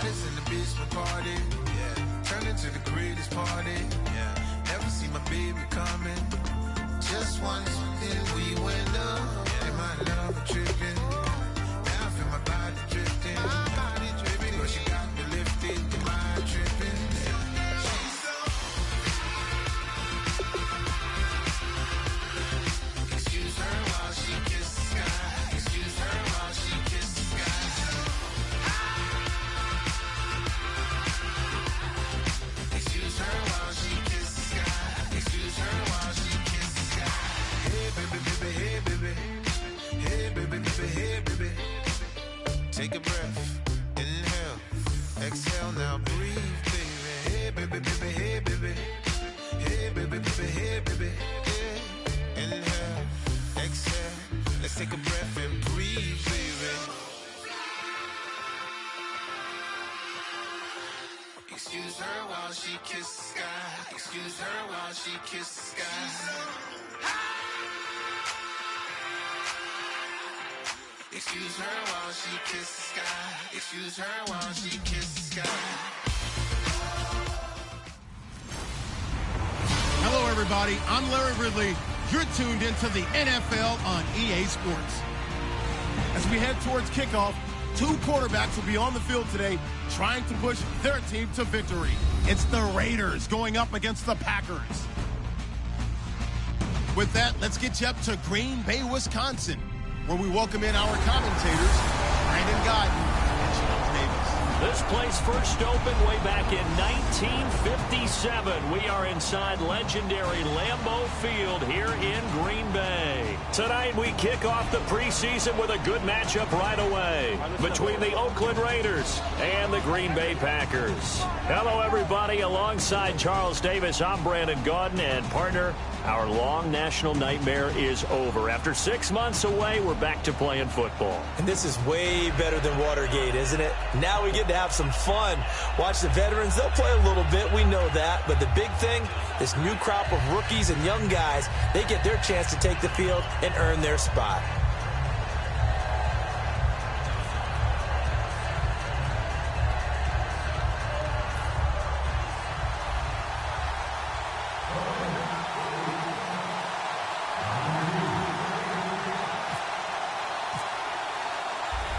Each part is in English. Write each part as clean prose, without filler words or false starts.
hottest in the basement party. Yeah. Turn into the greatest party. Yeah. Never see my baby coming. Just once, then we went up. Yeah. And my love tripping. Now I feel my body drifting. My body dripping. But she got me lifted. Your mind tripping. She's so. Excuse her while she kisses the sky. Excuse her while she kisses the sky. Excuse her while she kisses the sky. Excuse her while she kisses the sky. Hey baby, baby, hey baby. Hey baby, baby, hey baby. Take a breath, inhale, exhale, now breathe, baby. Hey baby, baby, hey baby. Hey baby, baby, hey baby. Yeah. Inhale, exhale, let's take a breath and breathe, baby. Excuse her while she kisses the sky. Excuse her while she kisses the sky. Excuse her while she kisses the sky. Excuse her while she kisses the sky. Hello, everybody. I'm Larry Ridley. You're tuned into the NFL on EA Sports. As we head towards kickoff, two quarterbacks will be on the field today trying to push their team to victory. It's the Raiders going up against the Packers. With that, let's get you up to Green Bay, Wisconsin, where we welcome in our commentators, Brandon Godden and Charles Davis. This place first opened way back in 1957. We are inside legendary Lambeau Field here in Green Bay. Tonight we kick off the preseason with a good matchup right away between the Oakland Raiders and the Green Bay Packers. Hello everybody, alongside Charles Davis, I'm Brandon Godden, and partner, our long national nightmare is over. After 6 months away, we're back to playing football. And this is way better than Watergate, isn't it? Now we get to have some fun. Watch the veterans. They'll play a little bit. We know that. But the big thing, this new crop of rookies and young guys, they get their chance to take the field and earn their spot.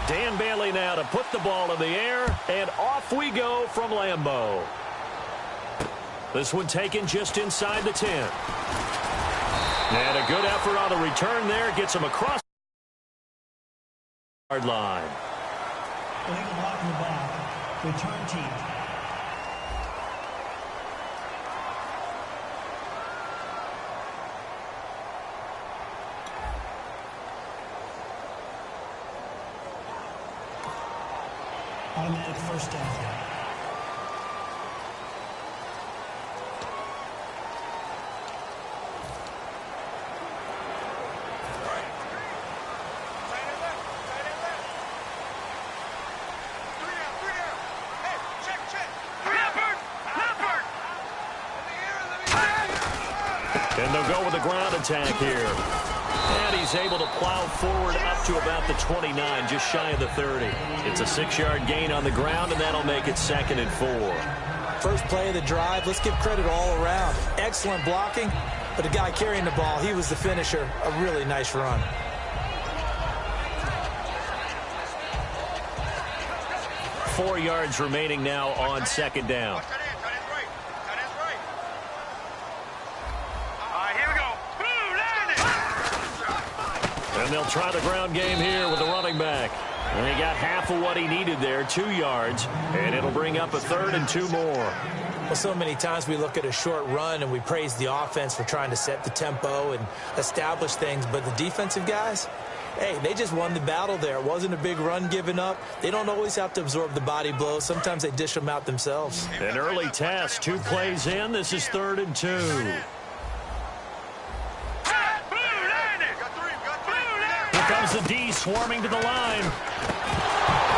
Dan Bailey now to put the ball in the air, and off we go from Lambeau. This one taken just inside the 10. And a good effort on the return there. Gets him across the yard line. Illegal block in the back. Return team. Automatic first down. And they'll go with the ground attack here. And he's able to plow forward up to about the 29, just shy of the 30. It's a 6-yard gain on the ground, and that'll make it 2nd and 4. First play of the drive, let's give credit all around. Excellent blocking, but the guy carrying the ball, he was the finisher. A really nice run. Four yards remaining now on 2nd down. And they'll try the ground game here with the running back. And he got half of what he needed there, 2 yards, and it'll bring up a 3rd and 2 more. Well, so many times we look at a short run and we praise the offense for trying to set the tempo and establish things, but the defensive guys, hey, they just won the battle there. It wasn't a big run given up. They don't always have to absorb the body blows. Sometimes they dish them out themselves. An early test, 2 plays in. This is 3rd and 2. Comes the D swarming to the line.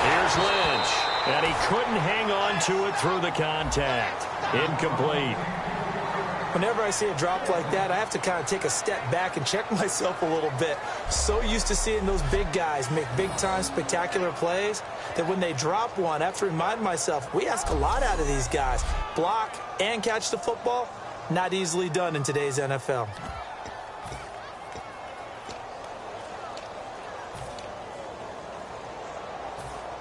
Here's Lynch. And he couldn't hang on to it through the contact. Incomplete. Whenever I see a drop like that, I have to kind of take a step back and check myself a little bit. So used to seeing those big guys make big-time spectacular plays that when they drop one, I have to remind myself, we ask a lot out of these guys. Block and catch the football, not easily done in today's NFL.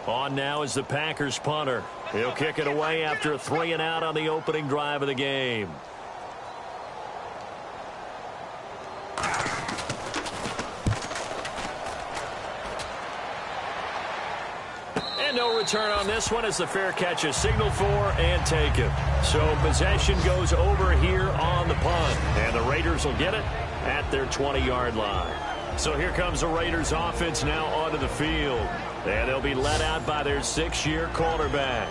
On now is the Packers punter. He'll kick it away after a 3-and-out on the opening drive of the game. And no return on this one as the fair catch is signaled for and taken. So possession goes over here on the punt. And the Raiders will get it at their 20-yard line. So here comes the Raiders offense now onto the field. And they'll be led out by their 6-year quarterback.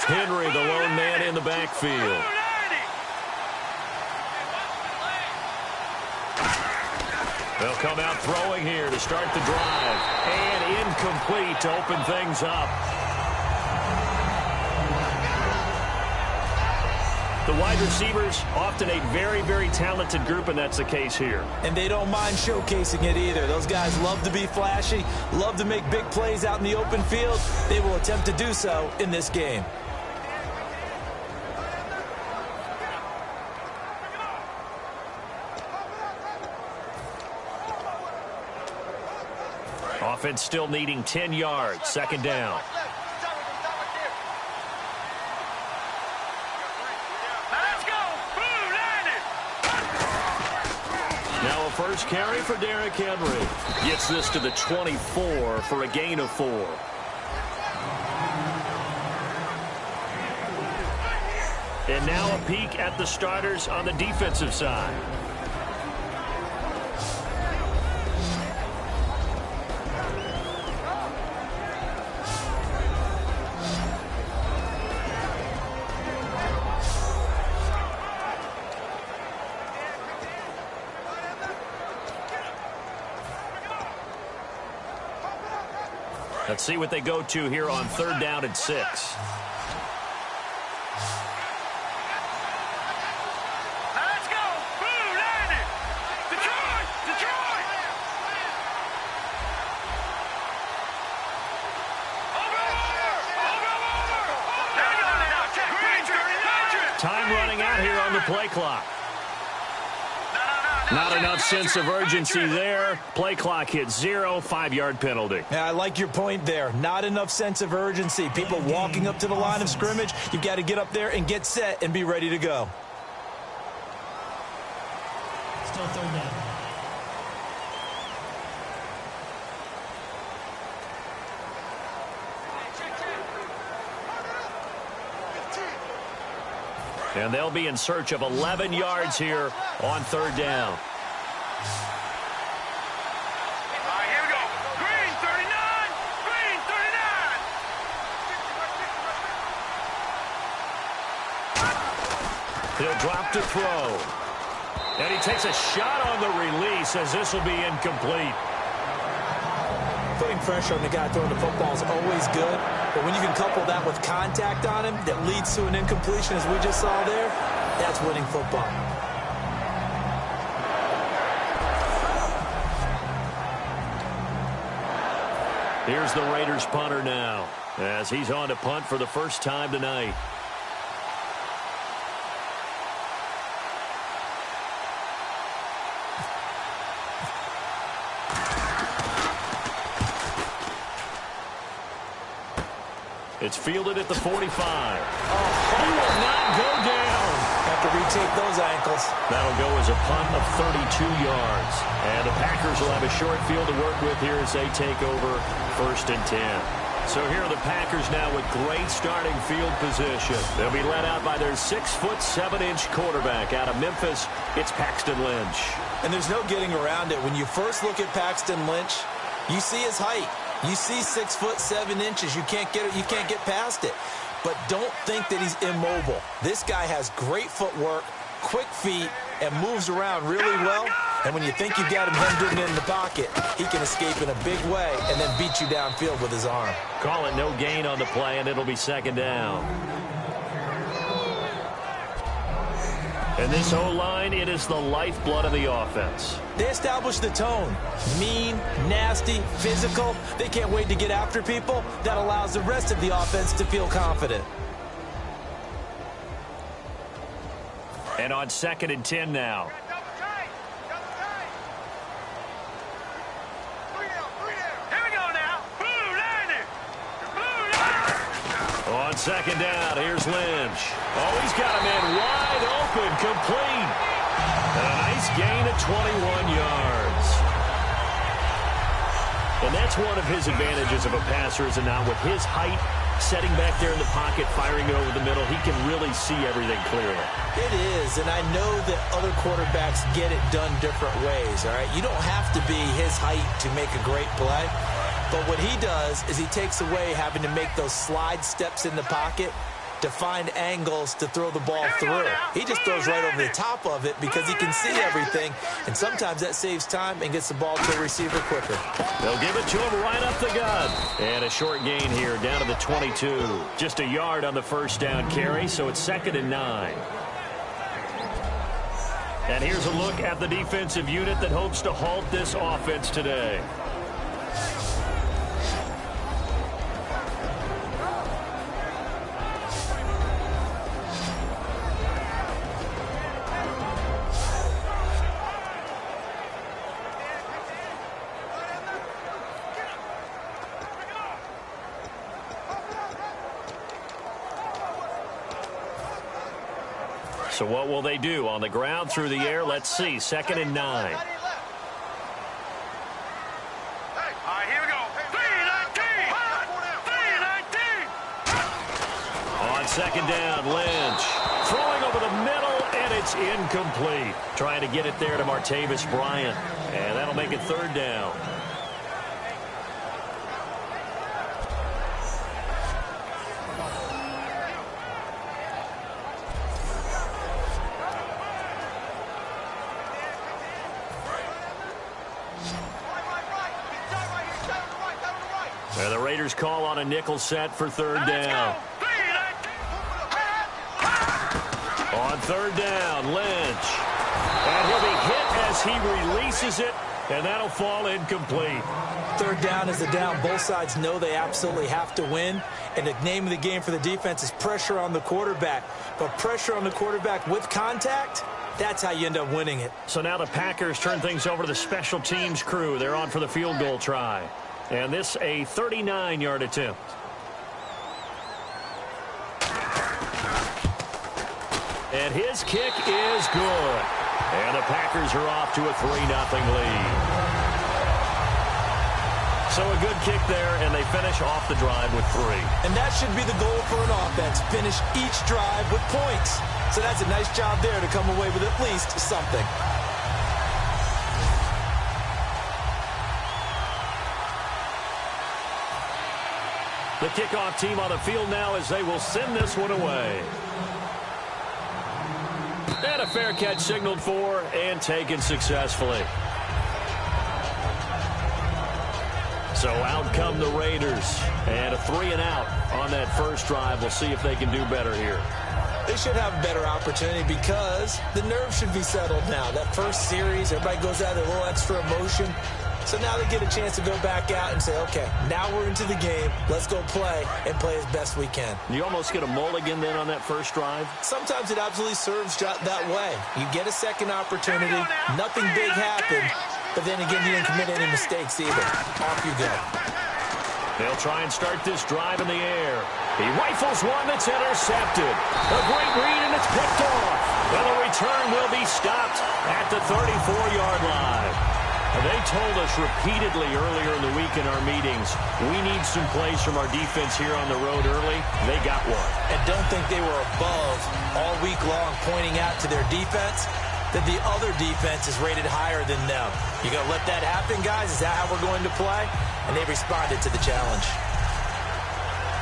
Henry, the lone man in the backfield. They'll come out throwing here to start the drive. And incomplete to open things up. The wide receivers, often a very, very talented group, and that's the case here. And they don't mind showcasing it either. Those guys love to be flashy, love to make big plays out in the open field. They will attempt to do so in this game. Offense still needing 10 yards. Second down. Now a first carry for Derrick Henry. Gets this to the 24 for a gain of 4. And now a peek at the starters on the defensive side. Let's see what they go to here on 3rd down and 6. Let's go! Boo, landed! Detroit! Detroit! Time running out here on the play clock. Not enough sense of urgency there. Play clock hit 0, 5-yard penalty. Yeah, I like your point there. Not enough sense of urgency. People walking up to the line of scrimmage, you've got to get up there and get set and be ready to go. Still 3rd down. And they'll be in search of 11 yards here on 3rd down. All right, here we go. Green, 39. Green, 39. He'll drop to throw. And he takes a shot on the release as this will be incomplete. Putting pressure on the guy throwing the football is always good, but when you can couple that with contact on him that leads to an incompletion, as we just saw there, that's winning football. Here's the Raiders punter now, as he's on to punt for the first time tonight. It's fielded at the 45. He will not go down. Have to retake those ankles. That'll go as a punt of 32 yards. And the Packers will have a short field to work with here as they take over 1st and 10. So here are the Packers now with great starting field position. They'll be led out by their 6'7" quarterback out of Memphis. It's Paxton Lynch. And there's no getting around it. When you first look at Paxton Lynch, you see his height. You see 6'7". You can't get it. You can't get past it. But don't think that he's immobile. This guy has great footwork, quick feet, and moves around really well. And when you think you've got him hemmed in the pocket, he can escape in a big way and then beat you downfield with his arm. Call it no gain on the play, and it'll be 2nd down. And this O-line, it is the lifeblood of the offense. They establish the tone. Mean, nasty, physical. They can't wait to get after people. That allows the rest of the offense to feel confident. And on 2nd and 10 now. On 2nd down, here's Lynch. Oh, he's got him in wide open, complete. And a nice gain of 21 yards. And that's one of his advantages of a passer, is now with his height, setting back there in the pocket, firing it over the middle, he can really see everything clearly. It is, and I know that other quarterbacks get it done different ways, all right? You don't have to be his height to make a great play. But what he does is he takes away having to make those slide steps in the pocket to find angles to throw the ball through. He just throws right over the top of it because he can see everything, and sometimes that saves time and gets the ball to a receiver quicker. They'll give it to him right up the gut. And a short gain here down to the 22. Just a yard on the first down carry, so it's 2nd and 9. And here's a look at the defensive unit that hopes to halt this offense today. So what will they do? On the ground, through the air? Let's see. 2nd and 9. All right, here we go. 3-19. On 2nd down, Lynch. Throwing over the middle, and it's incomplete. Trying to get it there to Martavis Bryant. And that'll make it 3rd down. And the Raiders call on a nickel set for 3rd down. On 3rd down, Lynch. And he'll be hit as he releases it, and that'll fall incomplete. 3rd down is the down. Both sides know they absolutely have to win, and the name of the game for the defense is pressure on the quarterback. But pressure on the quarterback with contact, that's how you end up winning it. So now the Packers turn things over to the special teams crew. They're on for the field goal try. And this a 39-yard attempt. And his kick is good. And the Packers are off to a 3-0 lead. So a good kick there, and they finish off the drive with 3. And that should be the goal for an offense. Finish each drive with points. So that's a nice job there to come away with at least something. The kickoff team on the field now as they will send this one away. And a fair catch signaled for and taken successfully. So out come the Raiders. And a 3-and-out on that first drive. We'll see if they can do better here. They should have a better opportunity because the nerves should be settled now. That first series, everybody goes out with a little extra emotion. So now they get a chance to go back out and say, okay, now we're into the game. Let's go play and play as best we can. You almost get a mulligan then on that first drive? Sometimes it absolutely serves that way. You get a second opportunity. Nothing big happened. But then again, you didn't commit any mistakes either. Off you go. They'll try and start this drive in the air. He rifles one that's intercepted. A great read, and it's picked off. And the return will be stopped at the 34-yard line. They told us repeatedly earlier in the week in our meetings, we need some plays from our defense here on the road early. They got one. And don't think they were above all week long pointing out to their defense that the other defense is rated higher than them. You going to let that happen, guys? Is that how we're going to play? And they responded to the challenge.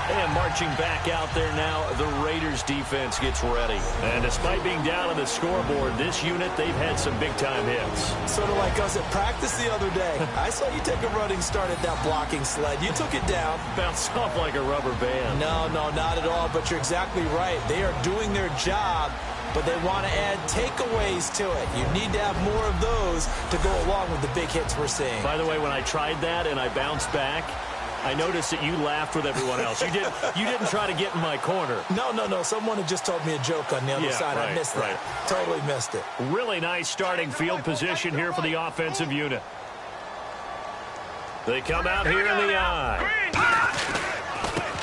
And marching back out there now, the Raiders defense gets ready. And despite being down on the scoreboard, this unit, they've had some big-time hits. Sort of like us at practice the other day. I saw you take a running start at that blocking sled. You took it down. Bounced off like a rubber band. No, not at all, but you're exactly right. They are doing their job, but they want to add takeaways to it. You need to have more of those to go along with the big hits we're seeing. By the way, when I tried that and I bounced back, I noticed that you laughed with everyone else. You didn't try to get in my corner. No. Someone had just told me a joke on the other side. Right, I missed that. Totally missed it. Really nice starting field position here for the offensive unit. They come out here in the eye.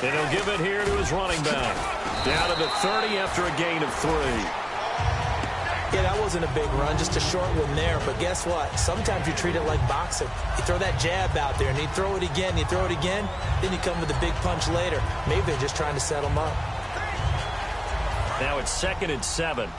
And he'll give it here to his running back. Down to the 30 after a gain of 3. Yeah, that wasn't a big run, just a short one there. But guess what? Sometimes you treat it like boxing. You throw that jab out there, and you throw it again, you throw it again, then you come with a big punch later. Maybe they're just trying to set them up. Now it's 2nd and 7.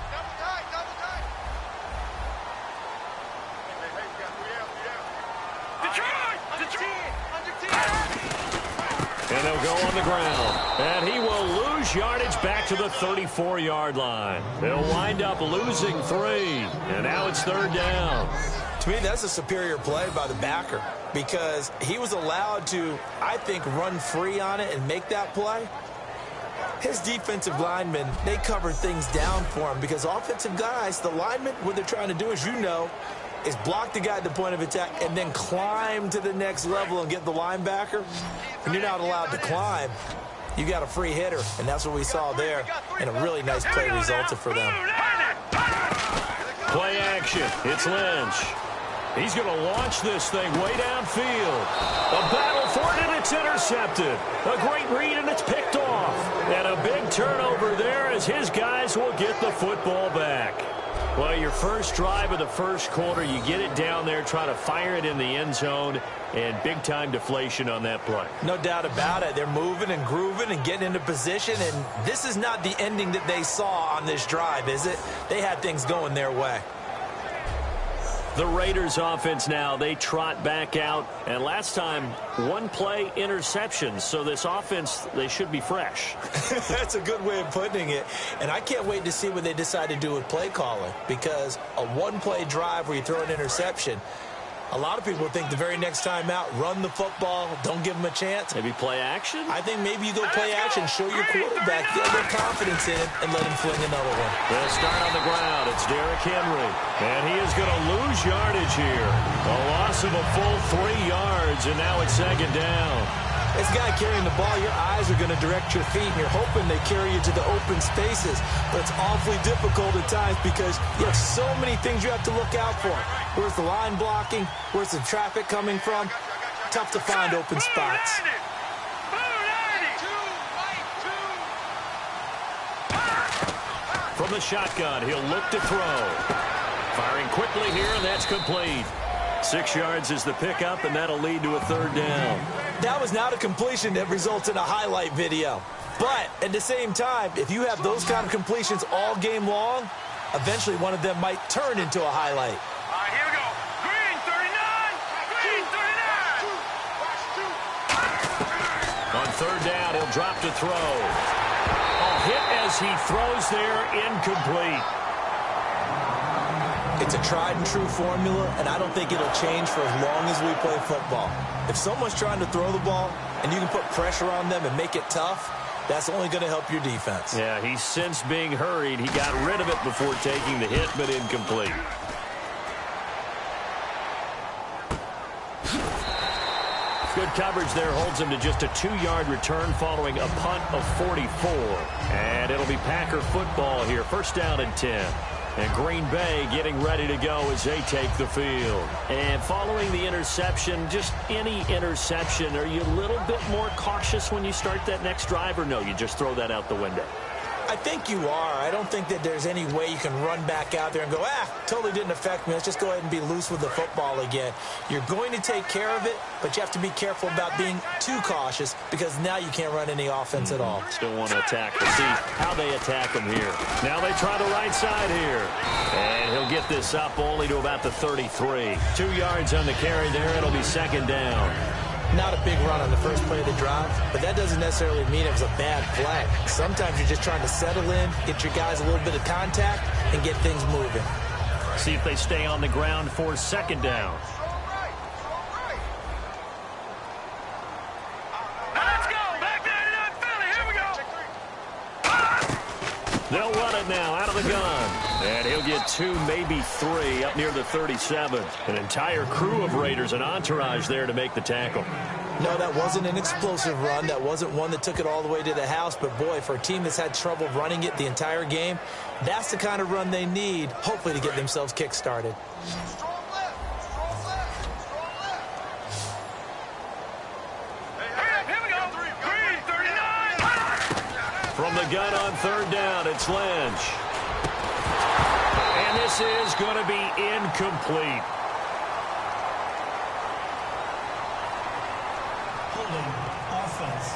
And they'll go on the ground. And he will lose gains yardage back to the 34-yard line. They'll wind up losing 3, and now it's 3rd down. To me, that's a superior play by the backer because he was allowed to, I think, run free on it and make that play. His defensive linemen, they covered things down for him because offensive guys, the linemen, what they're trying to do, as you know, is block the guy at the point of attack and then climb to the next level and get the linebacker. And you're not allowed to climb. You got a free hitter, and that's what we saw there. And a really nice play resulted for them. Play action. It's Lynch. He's going to launch this thing way downfield. A battle for it, and it's intercepted. A great read, and it's picked off. And a big turnover there as his guys will get the football back. Well, your first drive of the first quarter, you get it down there, try to fire it in the end zone, and big-time deflation on that play. No doubt about it. They're moving and grooving and getting into position, and this is not the ending that they saw on this drive, is it? They had things going their way. The Raiders offense now, they trot back out. And last time, one play interception. So this offense, they should be fresh. That's a good way of putting it. And I can't wait to see what they decide to do with play calling. Because a one-play drive where you throw an interception, a lot of people think the very next time out, run the football, don't give them a chance. Maybe play action? I think maybe you go play action, show your quarterback, get their confidence in him, and let him fling another one. They'll start on the ground. It's Derrick Henry. And he is going to lose yardage here. A loss of a full 3 yards, and now it's 2nd down. This guy carrying the ball, your eyes are going to direct your feet, and you're hoping they carry you to the open spaces. But it's awfully difficult at times because you have so many things you have to look out for. Where's the line blocking? Where's the traffic coming from? Tough to find open spots. From the shotgun, he'll look to throw. Firing quickly here, and that's complete. 6 yards is the pickup, and that'll lead to a 3rd down. That was not a completion that results in a highlight video. But at the same time, if you have those kind of completions all game long, eventually one of them might turn into a highlight. All right, here we go. Green 39. Green 39. On 3rd down, he'll drop to throw. A hit as he throws there, incomplete. It's a tried-and-true formula, and I don't think it'll change for as long as we play football. If someone's trying to throw the ball and you can put pressure on them and make it tough, that's only going to help your defense. Yeah, he's since being hurried. He got rid of it before taking the hit, but incomplete. Good coverage there holds him to just a 2-yard return following a punt of 44. And it'll be Packer football here. 1st down and 10. And Green Bay getting ready to go as they take the field. And following the interception, just any interception, are you a little bit more cautious when you start that next drive, or no, you just throw that out the window? I think you are. I don't think that there's any way you can run back out there and go, totally didn't affect me. Let's just go ahead and be loose with the football again. You're going to take care of it, but you have to be careful about being too cautious because now you can't run any offense at all. Still want to attack. We'll see how they attack him here. Now they try the right side here. And he'll get this up only to about the 33. 2 yards on the carry there. It'll be 2nd down. Not a big run on the first play of the drive, but that doesn't necessarily mean it was a bad play. Sometimes you're just trying to settle in, get your guys a little bit of contact, and get things moving. See if they stay on the ground for 2nd down. Let's go. Back there to Philly. Here we go. They'll run it now out of the gun. And he'll get 2, maybe 3 up near the 37. An entire crew of Raiders, an entourage there to make the tackle. No, that wasn't an explosive run. That wasn't one that took it all the way to the house. But, boy, for a team that's had trouble running it the entire game, that's the kind of run they need, hopefully, to get themselves kick-started. Here we go. Green 39. From the gun on 3rd down, it's Lynch. And this is going to be incomplete. Holding offense.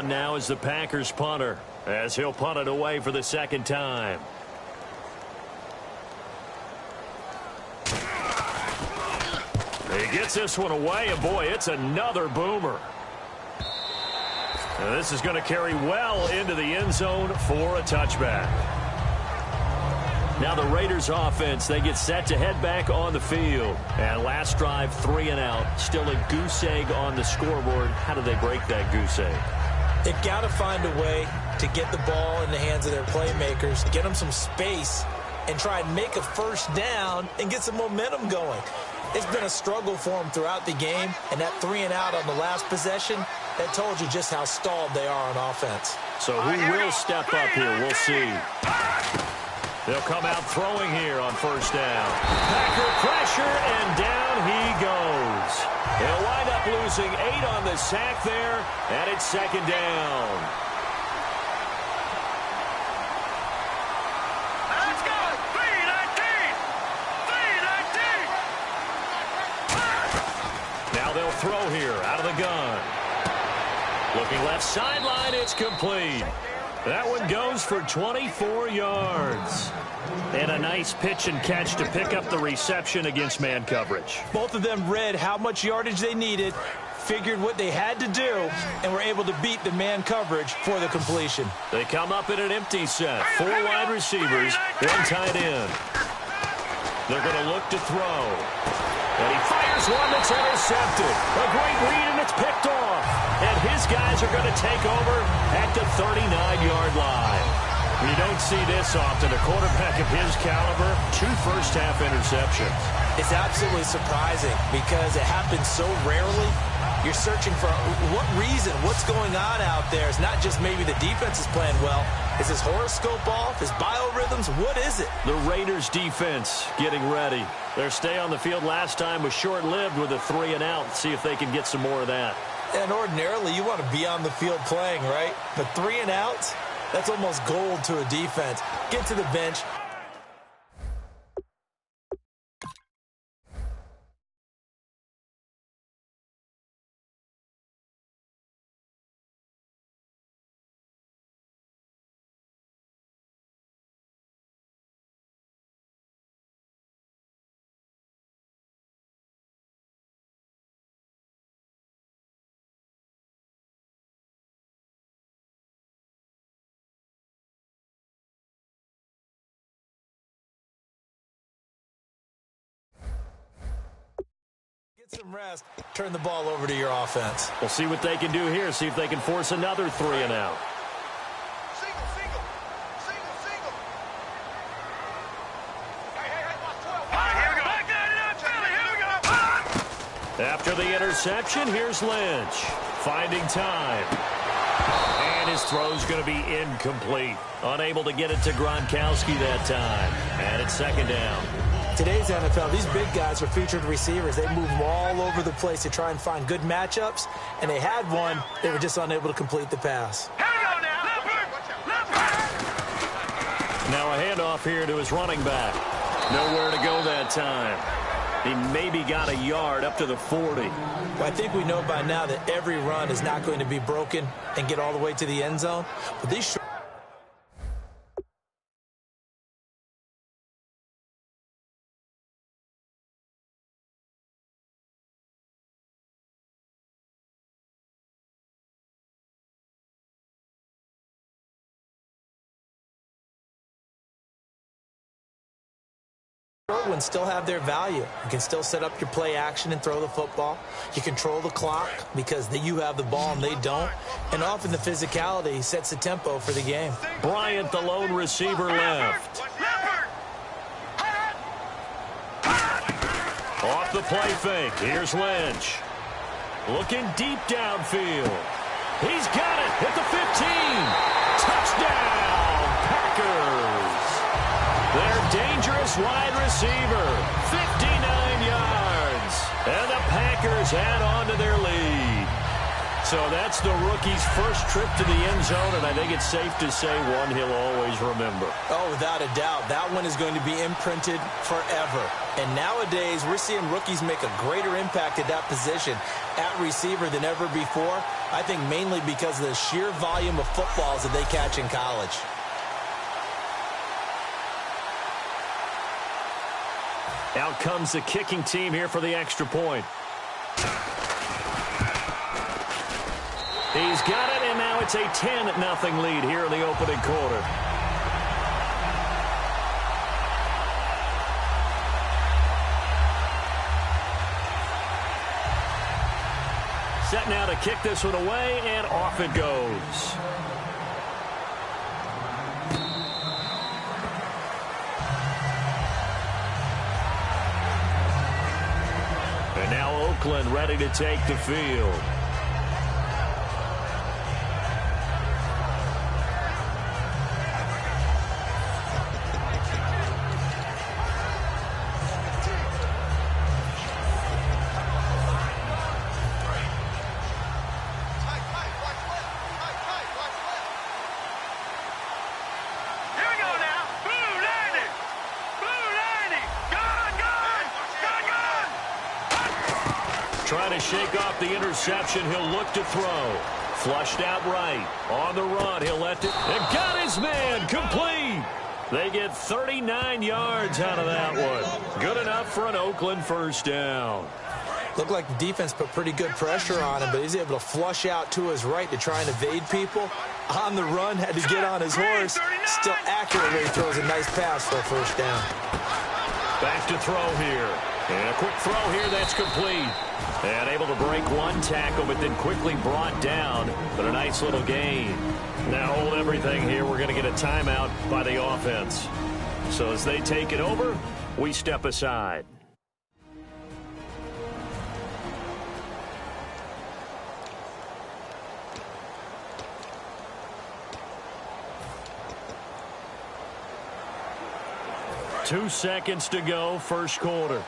line now is the Packers punter, as he'll punt it away for the second time. He gets this one away, and boy, it's another boomer. And this is going to carry well into the end zone for a touchback. Now the Raiders offense, they get set to head back on the field. And last drive, 3 and out. Still a goose egg on the scoreboard. How do they break that goose egg? They've got to find a way to get the ball in the hands of their playmakers, get them some space, and try and make a first down and get some momentum going. It's been a struggle for them throughout the game, and that 3 and out on the last possession, that told you just how stalled they are on offense. So who will step up here? We'll see. They'll come out throwing here on first down. Packer pressure, and down he goes. They'll wind up losing 8 on the sack there, and it's second down. Let's go! 3-19! 3-19! Now they'll throw here out of the gun. Looking left sideline, it's complete. That one goes for 24 yards. And a nice pitch and catch to pick up the reception against man coverage. Both of them read how much yardage they needed, figured what they had to do, and were able to beat the man coverage for the completion. They come up in an empty set. 4 wide receivers, 1 tight end. They're going to look to throw. And he fires one that's intercepted. A great read, and it's picked off. And his guys are going to take over at the 39-yard line. You don't see this often. A quarterback of his caliber, 2 first-half interceptions. It's absolutely surprising because it happens so rarely. You're searching for what reason, what's going on out there. It's not just maybe the defense is playing well. Is his horoscope off? His biorhythms? What is it? The Raiders defense getting ready. Their stay on the field last time was short-lived with a 3 and out. See if they can get some more of that. And ordinarily, you want to be on the field playing, right? But 3 and outs, that's almost gold to a defense. Get to the bench. Get some rest. Turn the ball over to your offense. We'll see what they can do here. See if they can force another 3 and out. Single. Hey, watch 12. All right, here we go. Back there, here we go. After the interception, here's Lynch. Finding time. And his throw's going to be incomplete. Unable to get it to Gronkowski that time. And it's second down. Today's NFL, these big guys are featured receivers. They move them all over the place to try and find good matchups. And they had one. They were just unable to complete the pass. Here we go now. Leopard. Now a handoff here to his running back. Nowhere to go that time. He maybe got a yard up to the 40. Well, I think we know by now that every run is not going to be broken and get all the way to the end zone. But these short ones still have their value. You can still set up your play action and throw the football. You control the clock because you have the ball and they don't. And often the physicality sets the tempo for the game. Bryant, the lone receiver, left. Off the play fake. Here's Lynch. Looking deep downfield. He's got it at the 15. Touchdown, Packers. Their dangerous wide receiver, 59 yards. And the Packers add on to their lead. So that's the rookie's first trip to the end zone, and I think it's safe to say one he'll always remember. Oh, without a doubt. That one is going to be imprinted forever. And nowadays, we're seeing rookies make a greater impact at that position at receiver than ever before. I think mainly because of the sheer volume of footballs that they catch in college. Out comes the kicking team here for the extra point. He's got it, and now it's a 10-0 lead here in the opening quarter. Set now to kick this one away, and off it goes. And now Oakland ready to take the field. Trying to shake off the interception. He'll look to throw. Flushed out right. On the run. He'll let it. And got his man. Complete. They get 39 yards out of that one. Good enough for an Oakland first down. Looked like the defense put pretty good pressure on him, but he's able to flush out to his right to try and evade people. On the run, had to get on his horse. Still accurately throws a nice pass for a first down. Back to throw here. And a quick throw here that's complete. And able to break one tackle, but then quickly brought down. But a nice little gain. Now hold everything here. We're going to get a timeout by the offense. So as they take it over, we step aside. Two seconds to go, first quarter.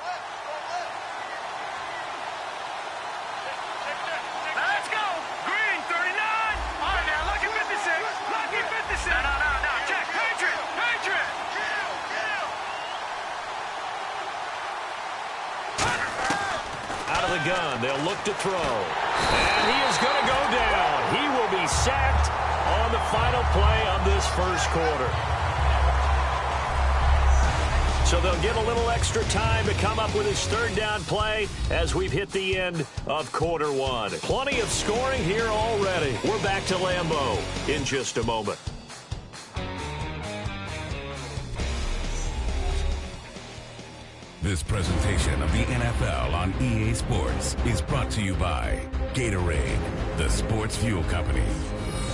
Let's go. Green, 39. All right, now, lucky 56. Lucky 56. No. Check. Patriot. Out of the gun. They'll look to throw. And he is going to go down. He will be sacked on the final play of this first quarter. So they'll get a little extra time to come up with his third down play as we've hit the end of quarter one. Plenty of scoring here already. We're back to Lambeau in just a moment. This presentation of the NFL on EA Sports is brought to you by Gatorade, the sports fuel company.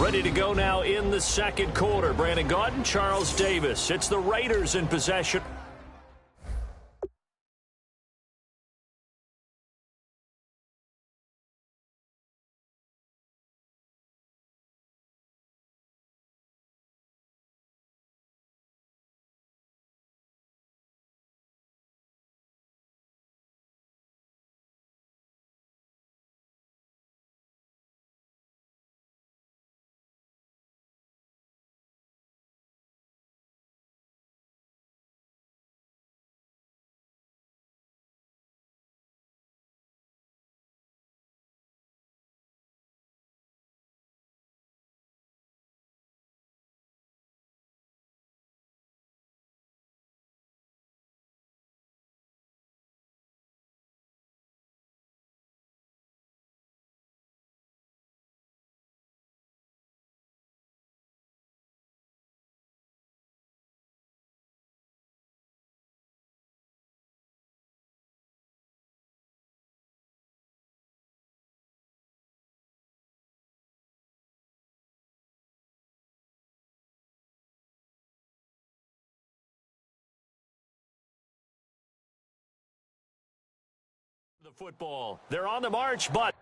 Ready to go now in the second quarter. Brandon Gaudin, Charles Davis. It's the Raiders in possession. The football. They're on the march, but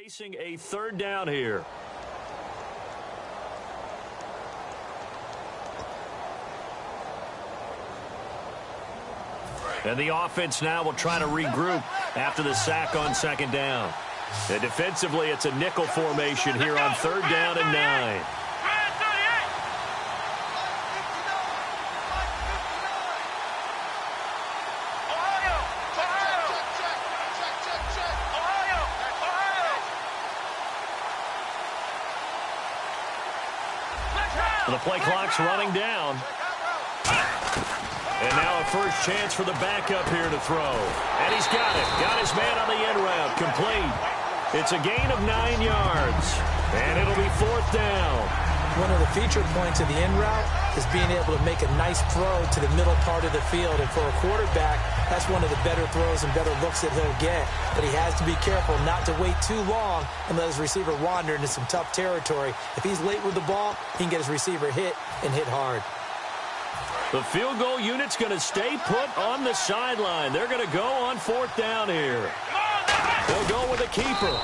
facing a third down here. And the offense now will try to regroup after the sack on second down. And defensively, it's a nickel formation here on third down and 9. The play clock's running down. And now a first chance for the backup here to throw. And he's got it. Got his man on the end route. Complete. It's a gain of 9 yards. And it'll be fourth down. One of the feature points of the end route is being able to make a nice throw to the middle part of the field. And for a quarterback, that's one of the better throws and better looks that he'll get. But he has to be careful not to wait too long and let his receiver wander into some tough territory. If he's late with the ball, he can get his receiver hit and hit hard. The field goal unit's going to stay put on the sideline. They're going to go on fourth down here. They'll go with a keeper.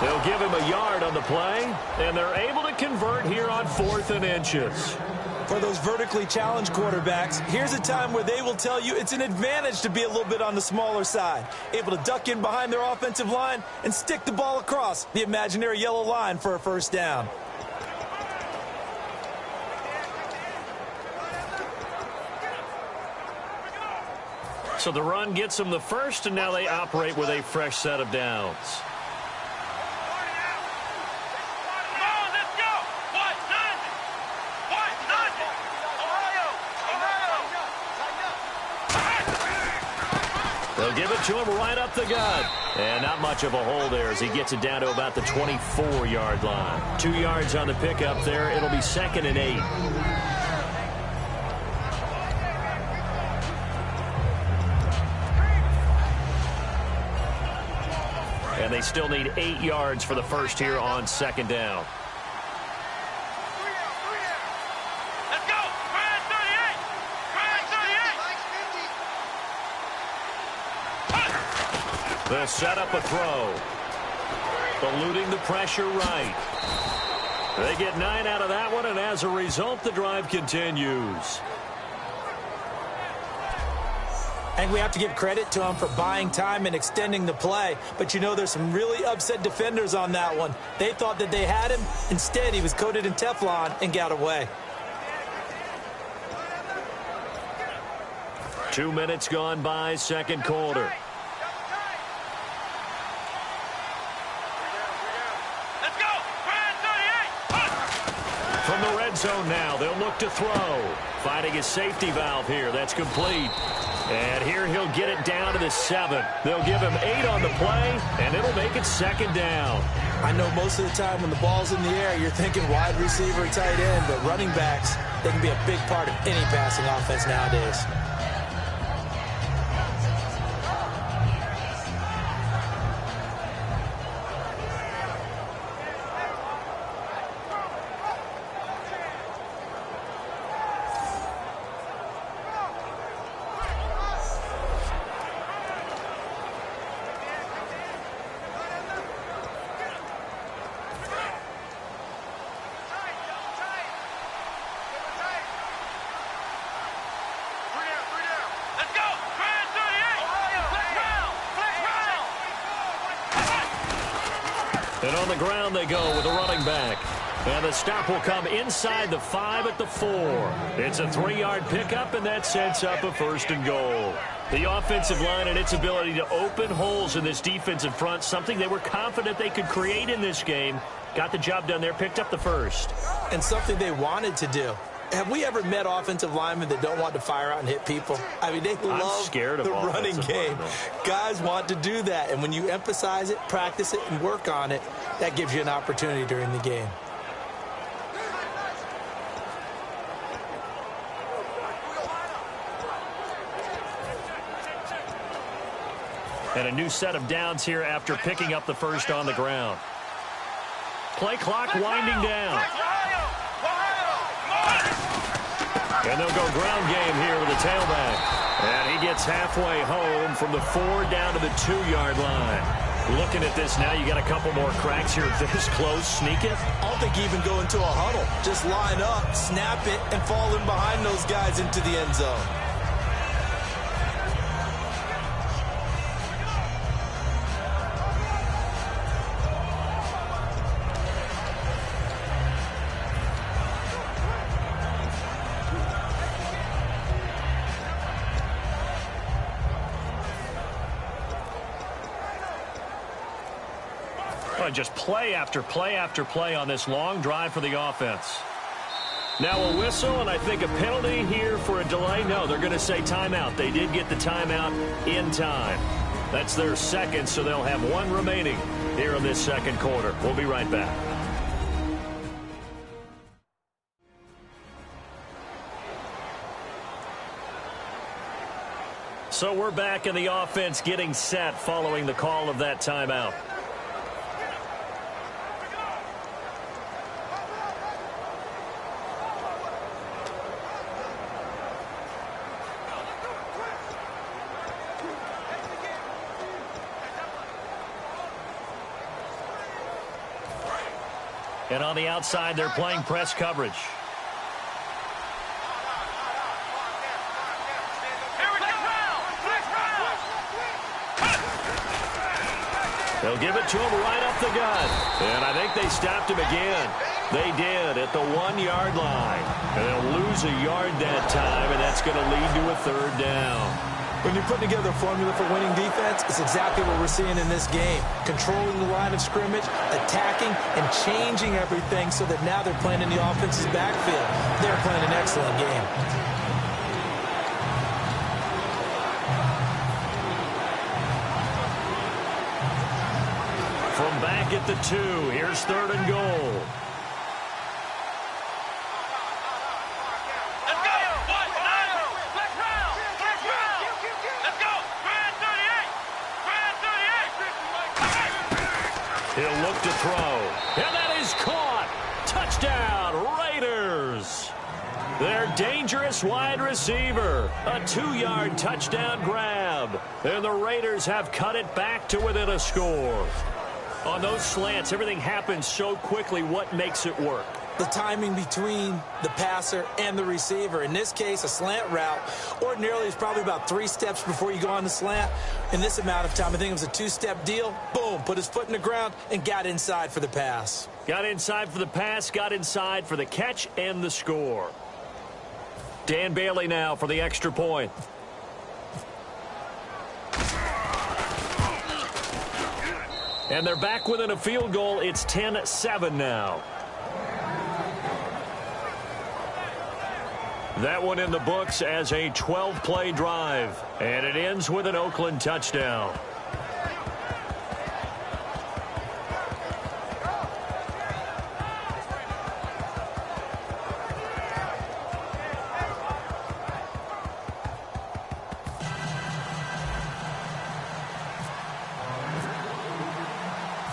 They'll give him a yard on the play, and they're able to convert here on 4th and inches. For those vertically challenged quarterbacks, here's a time where they will tell you it's an advantage to be a little bit on the smaller side, able to duck in behind their offensive line and stick the ball across the imaginary yellow line for a first down. So the run gets them the first, and now they operate with a fresh set of downs. They'll give it to him right up the gut. And not much of a hole there as he gets it down to about the 24-yard line. 2 yards on the pickup there. It'll be 2nd and 8. And they still need 8 yards for the first here on second down. Let's go! Brad 38! Brad 38! They'll set up a throw. Eluding the pressure right. They get 9 out of that one, and as a result, the drive continues. And we have to give credit to him for buying time and extending the play. But, you know, there's some really upset defenders on that one. They thought that they had him. Instead, he was coated in Teflon and got away. 2 minutes gone by, second quarter. Let's go! Brad 38! From the red zone now, they'll look to throw. Finding his safety valve here. That's complete. And here he'll get it down to the 7. They'll give him 8 on the play, and it'll make it second down. I know most of the time when the ball's in the air, you're thinking wide receiver, tight end, but running backs, they can be a big part of any passing offense nowadays. And on the ground they go with a running back. And the stop will come inside the 5 at the 4. It's a 3-yard pickup, and that sets up a 1st and goal. The offensive line and its ability to open holes in this defensive front, something they were confident they could create in this game. Got the job done there, picked up the 1st. And something they wanted to do. Have we ever met offensive linemen that don't want to fire out and hit people? I mean, they love the running game. Guys want to do that, and when you emphasize it, practice it, and work on it, that gives you an opportunity during the game. And a new set of downs here after picking up the 1st on the ground. Play clock winding down. And they'll go ground game here with the tailback. And he gets halfway home from the 4 down to the 2-yard line. Looking at this now, you got a couple more cracks here. This close, sneak it. I don't think you even go into a huddle. Just line up, snap it, and fall in behind those guys into the end zone. Just play after play after play on this long drive for the offense. Now a whistle, and I think a penalty here for a delay. No, they're going to say timeout. They did get the timeout in time. That's their second, so they'll have one remaining here in this second quarter. We'll be right back. So we're back in the offense getting set following the call of that timeout. And on the outside, they're playing press coverage. They'll give it to him right up the gut. And I think they stopped him again. They did at the 1-yard line. And they'll lose a yard that time, and that's going to lead to a third down. When you put together a formula for winning defense, it's exactly what we're seeing in this game. Controlling the line of scrimmage, attacking, and changing everything so that now they're playing in the offense's backfield. They're playing an excellent game. From back at the 2, here's 3rd and goal. He'll look to throw. And that is caught. Touchdown, Raiders. Their dangerous wide receiver. A 2-yard touchdown grab. And the Raiders have cut it back to within a score. On those slants, everything happens so quickly. What makes it work? The timing between the passer and the receiver. In this case, a slant route ordinarily is probably about 3 steps before you go on the slant. In this amount of time, I think it was a 2-step deal. Boom, put his foot in the ground and got inside for the pass. Got inside for the pass, got inside for the catch and the score. Dan Bailey now for the extra point. And they're back within a field goal. It's 10-7 now. That one in the books as a 12-play drive. And it ends with an Oakland touchdown.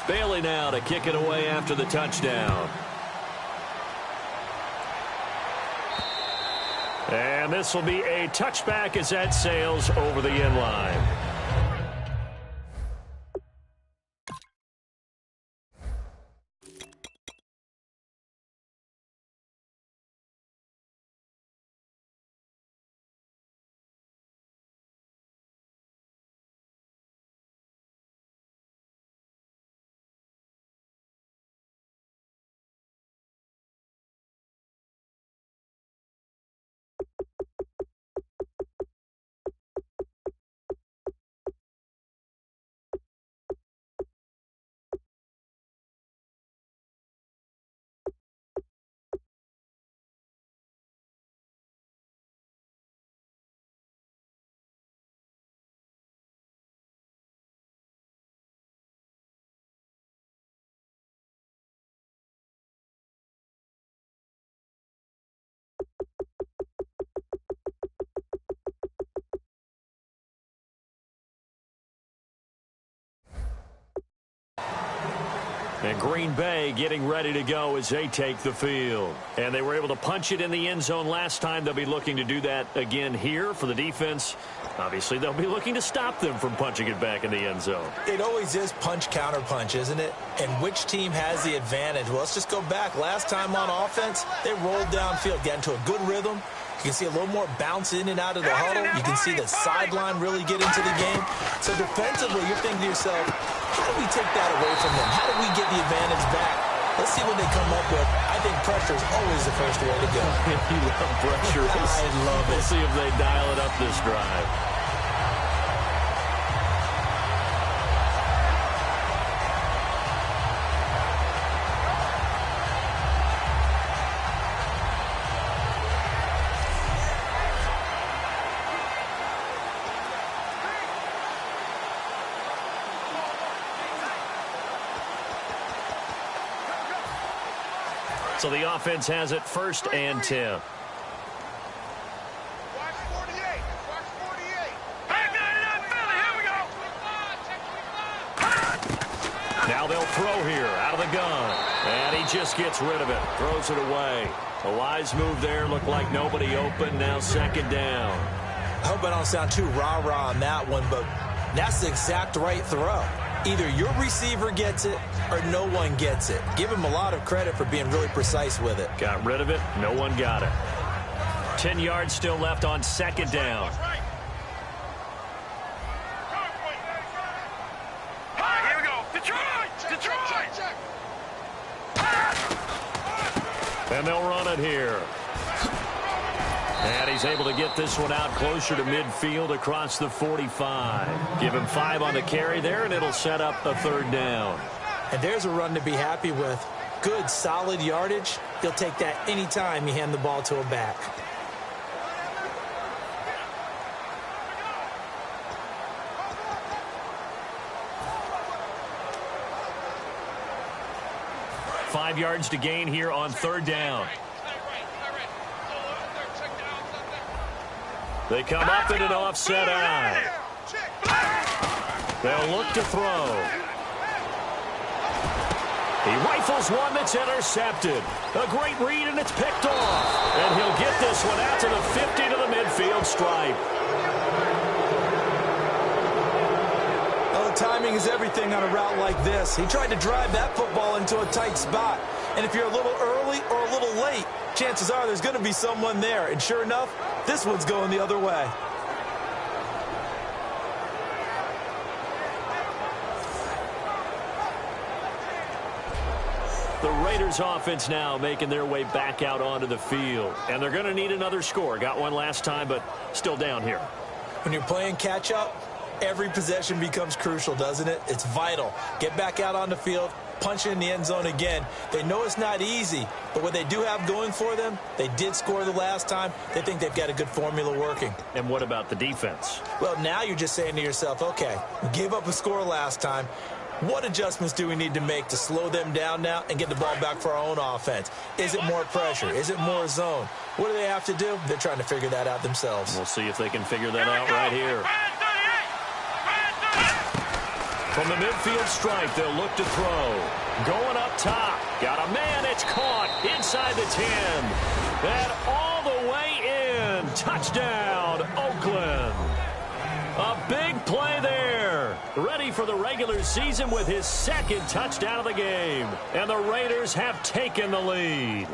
Bailey now to kick it away after the touchdown. And this will be a touchback as that sails over the end line. And Green Bay getting ready to go as they take the field. And they were able to punch it in the end zone last time. They'll be looking to do that again here for the defense. Obviously, they'll be looking to stop them from punching it back in the end zone. It always is punch-counter-punch, isn't it? And which team has the advantage? Well, let's just go back. Last time on offense, they rolled downfield, got into a good rhythm. You can see a little more bounce in and out of the huddle. You can see the sideline really get into the game. So defensively, you're thinking to yourself, how do we take that away from them? How do we get the advantage back? Let's see what they come up with. I think pressure is always the first way to go. You love pressure. I love it. We'll see if they dial it up this drive. So the offense has it 1st and 10. Now they'll throw here out of the gun. And he just gets rid of it. Throws it away. A wise move there. Looked like nobody open. Now 2nd down. I hope I don't sound too rah-rah on that one, but that's the exact right throw. Either your receiver gets it or no one gets it. Give him a lot of credit for being really precise with it. Got rid of it. No one got it. 10 yards still left on 2nd down. Here we go. Detroit! And they'll run it here. And he's able to get this one out closer to midfield across the 45. Give him 5 on the carry there, and it'll set up a 3rd down. And there's a run to be happy with. Good, solid yardage. You'll take that anytime you hand the ball to a back. Five yards to gain here on 3rd down. They come up in an offset eye. They'll look to throw. He rifles one that's intercepted. A great read, and it's picked off. And he'll get this one out to the 50 to the midfield stripe. Well, timing is everything on a route like this. He tried to drive that football into a tight spot. And if you're a little early or a little late, chances are there's going to be someone there. And sure enough, this one's going the other way. The Raiders offense now making their way back out onto the field. And they're going to need another score. Got one last time, but still down here. When you're playing catch-up, every possession becomes crucial, doesn't it? It's vital. Get back out on the field, punch in the end zone again. They know it's not easy, but what they do have going for them, they did score the last time. They think they've got a good formula working. And what about the defense? Well, now you're just saying to yourself, okay, we gave up a score last time. What adjustments do we need to make to slow them down now and get the ball back for our own offense? Is it more pressure? Is it more zone? What do they have to do? They're trying to figure that out themselves. We'll see if they can figure that out right here. From the midfield stripe, they'll look to throw. Going up top. Got a man. It's caught inside the 10. And all the way in. Touchdown, Oakland. A big play there. Ready for the regular season with his 2nd touchdown of the game. And the Raiders have taken the lead.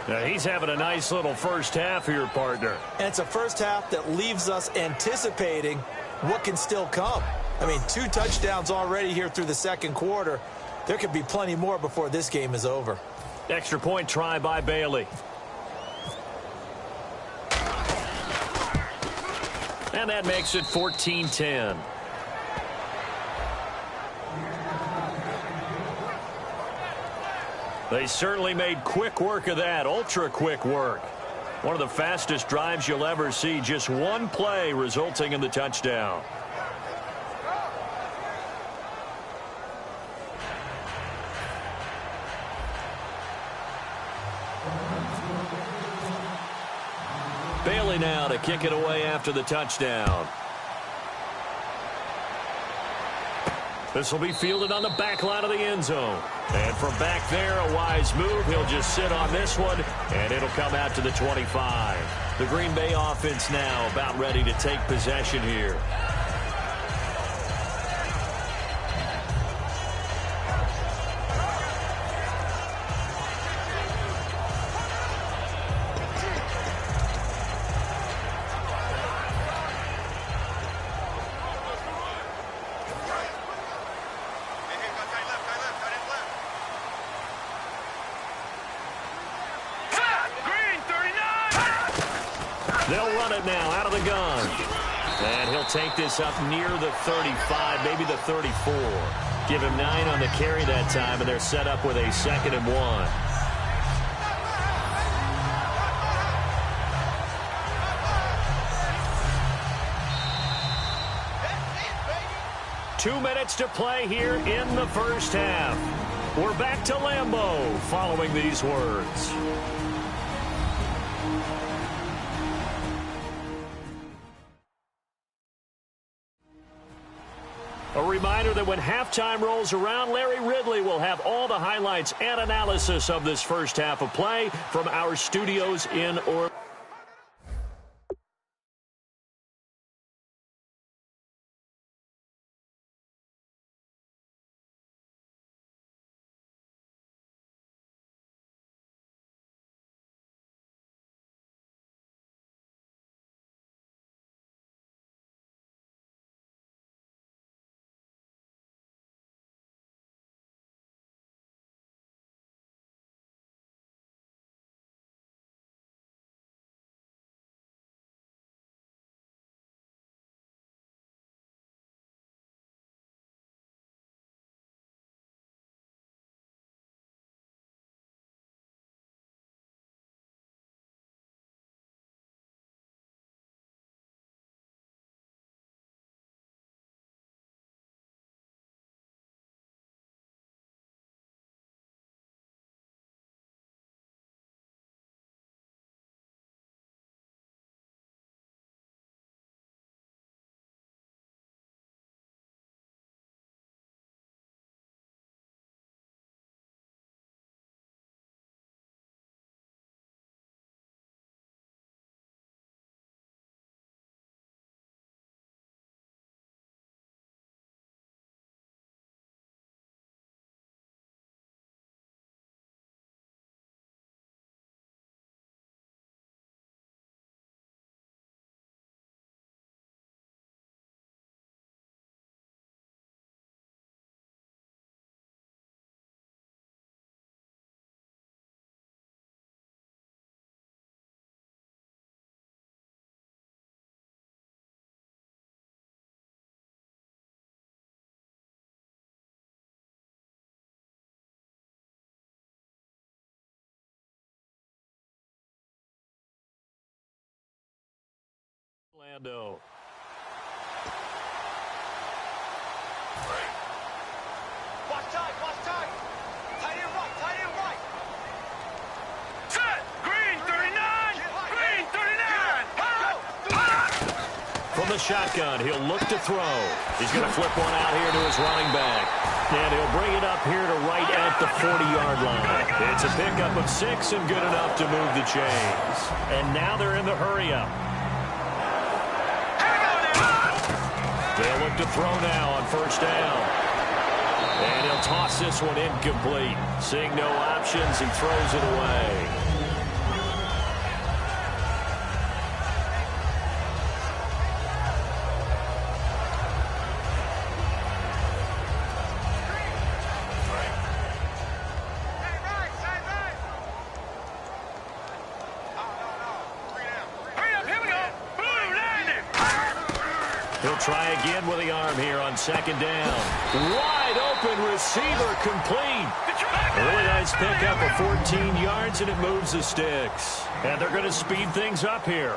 Now, he's having a nice little first half here, partner. And it's a first half that leaves us anticipating what can still come. I mean, 2 touchdowns already here through the 2nd quarter. There could be plenty more before this game is over. Extra point try by Bailey. And that makes it 14-10. They certainly made quick work of that, ultra quick work. One of the fastest drives you'll ever see, just one play resulting in the touchdown. Bailey now to kick it away after the touchdown. This will be fielded on the back line of the end zone. And from back there, a wise move. He'll just sit on this one, and it'll come out to the 25. The Green Bay offense now about ready to take possession here. They'll run it now out of the gun. And he'll take this up near the 35, maybe the 34. Give him 9 on the carry that time, and they're set up with a 2nd and 1. 2 minutes to play here in the first half. We're back to Lambeau following these words. A reminder that when halftime rolls around, Larry Ridley will have all the highlights and analysis of this first half of play from our studios in Orlando. Watch tight, watch tight. Tight end right. Set, green 39, green 39. From the shotgun, he'll look to throw. He's going to flip one out here to his running back. And he'll bring it up here to right at the 40-yard line. It's a pickup of 6 and good enough to move the chains. And now they're in the hurry-up. They'll look to throw now on first down. And he'll toss this one incomplete. Seeing no options, he throws it away. He'll try again with the arm here on second down. Wide open receiver complete. Really nice pickup of 14 yards, and it moves the sticks. And they're going to speed things up here.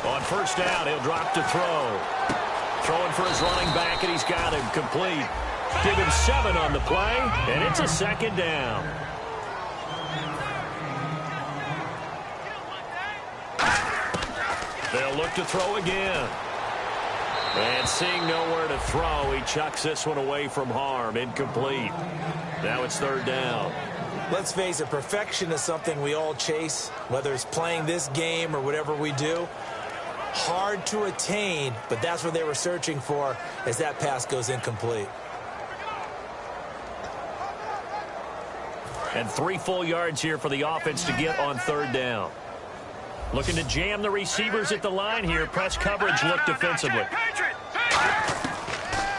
On first down, he'll drop to throw. Throwing for his running back, and he's got him complete. Give him 7 on the play, and it's a second down. They'll look to throw again. And seeing nowhere to throw, he chucks this one away from harm. Incomplete. Now it's third down. Let's face it, perfection is something we all chase, whether it's playing this game or whatever we do. Hard to attain, but that's what they were searching for as that pass goes incomplete. And 3 full yards here for the offense to get on third down. Looking to jam the receivers at the line here. Press coverage look defensively.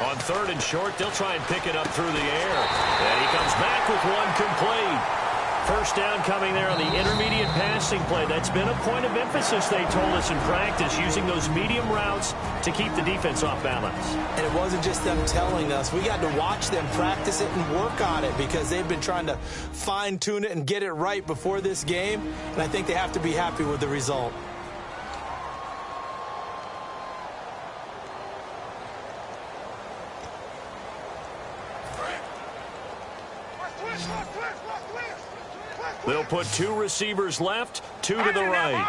On third and short, they'll try and pick it up through the air. And he comes back with one complete. First down coming there on the intermediate passing play. That's been a point of emphasis, they told us in practice, using those medium routes to keep the defense off balance. And it wasn't just them telling us. We got to watch them practice it and work on it because they've been trying to fine-tune it and get it right before this game. And I think they have to be happy with the result. They'll put 2 receivers left, 2 to the right.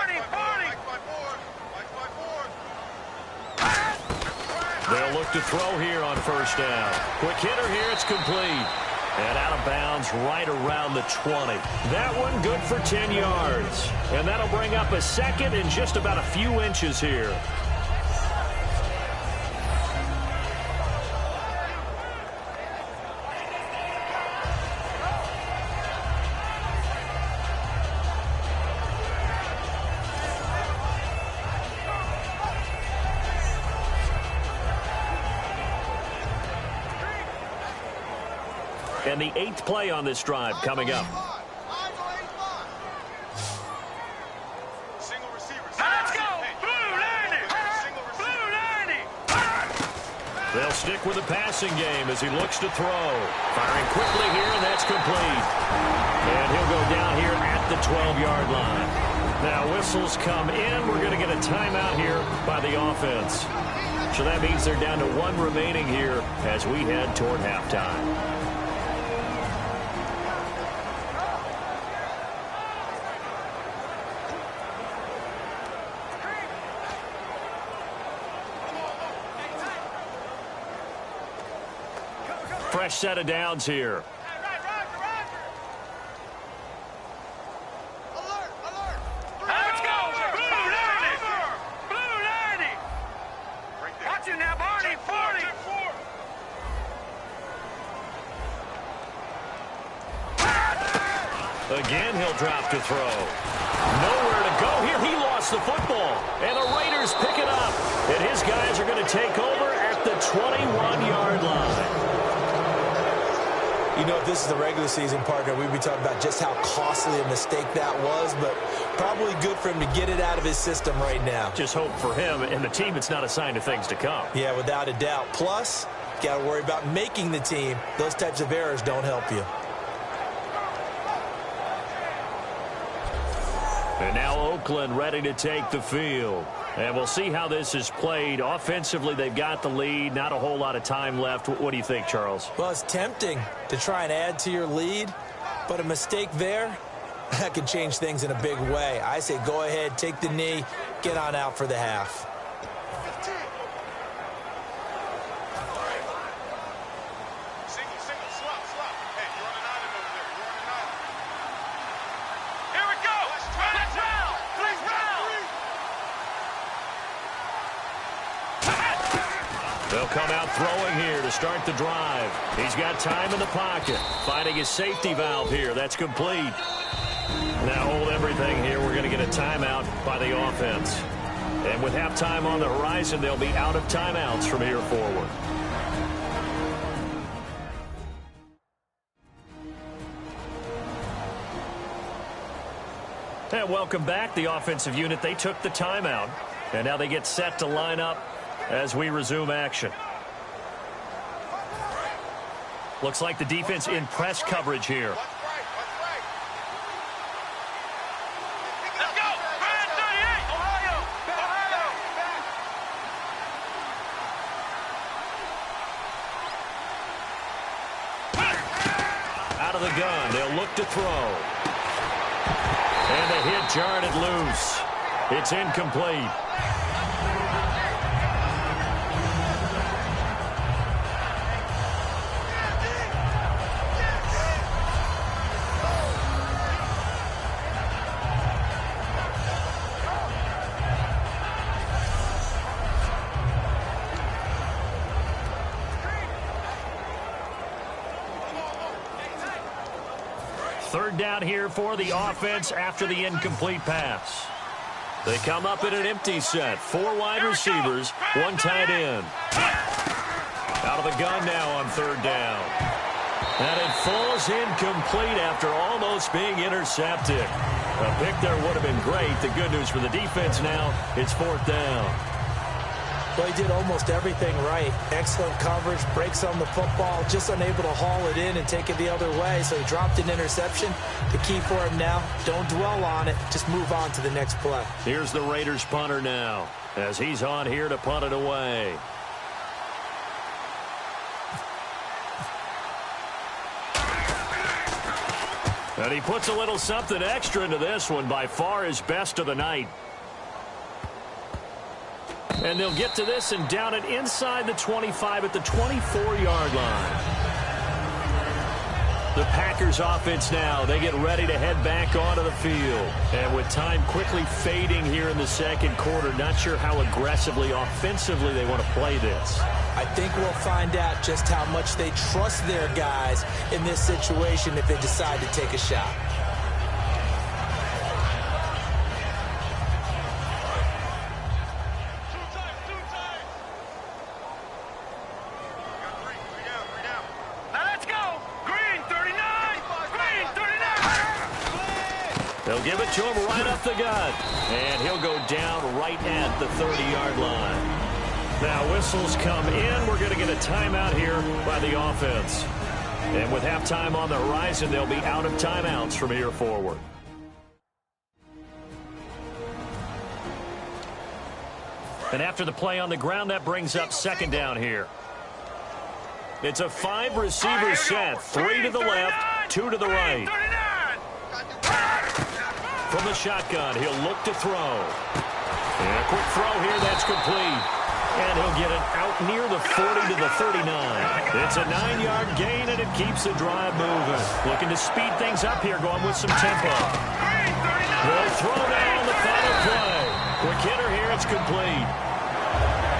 They'll look to throw here on first down. Quick hitter here, it's complete. And out of bounds right around the 20. That one good for 10 yards. And that'll bring up a second and just about a few inches here. And the 8th play on this drive coming up. Let's go! Blue 90! Blue 90! They'll stick with the passing game as he looks to throw. Firing quickly here, and that's complete. And he'll go down here at the 12-yard line. Now whistles come in. We're going to get a timeout here by the offense. So that means they're down to 1 remaining here as we head toward halftime. Fresh set of downs here. Let's go! Blue 90! Blue 90! Watch it now, Barney! 40! Again, he'll drop to throw. Nowhere to go here. He lost the football. And the Raiders pick it up. And his guys are going to take over at the 21-yard line. You know, if this is the regular season, partner, we'd be talking about just how costly a mistake that was, but probably good for him to get it out of his system right now. Just hope for him and the team it's not a sign of things to come. Yeah, without a doubt. Plus, got to worry about making the team. Those types of errors don't help you. And now Oakland ready to take the field. And we'll see how this is played. Offensively, they've got the lead. Not a whole lot of time left. What do you think, Charles? Well, it's tempting to try and add to your lead, but a mistake there, that could change things in a big way. I say go ahead, take the knee, get on out for the half. They'll come out throwing here to start the drive. He's got time in the pocket. Finding his safety valve here. That's complete. Now hold everything here. We're going to get a timeout by the offense. And with halftime on the horizon, they'll be out of timeouts from here forward. And welcome back. The offensive unit, they took the timeout. And now they get set to line up as we resume action. Looks like the defense in press coverage here. Let's go! 38! Ohio! Out of the gun, they'll look to throw. And the hit jarred it loose. It's incomplete. Third down here for the offense after the incomplete pass. They come up in an empty set. 4 wide receivers, 1 tight end. Out of the gun now on third down. And it falls incomplete after almost being intercepted. A pick there would have been great. The good news for the defense now, it's 4th down. Well, he did almost everything right. Excellent coverage, breaks on the football, just unable to haul it in and take it the other way. So he dropped an interception. The key for him now, don't dwell on it. Just move on to the next play. Here's the Raiders punter now as he's on here to punt it away. And he puts a little something extra into this one, by far his best of the night. And they'll get to this and down it inside the 25 at the 24-yard line. The Packers offense now, they get ready to head back onto the field. And with time quickly fading here in the second quarter, not sure how aggressively, offensively they want to play this. I think we'll find out just how much they trust their guys in this situation if they decide to take a shot. They'll give it to him right up the gut. And he'll go down right at the 30-yard line. Now whistles come in. We're going to get a timeout here by the offense. And with halftime on the horizon, they'll be out of timeouts from here forward. And after the play on the ground, that brings up second down here. It's a 5-receiver set. 3 to the left, 2 to the right. From the shotgun, he'll look to throw. And a quick throw here, that's complete. And he'll get it out near the 40 to the 39. It's a 9-yard gain, and it keeps the drive moving. Looking to speed things up here, going with some tempo. They'll throw now on the final play. Quick hitter here, it's complete.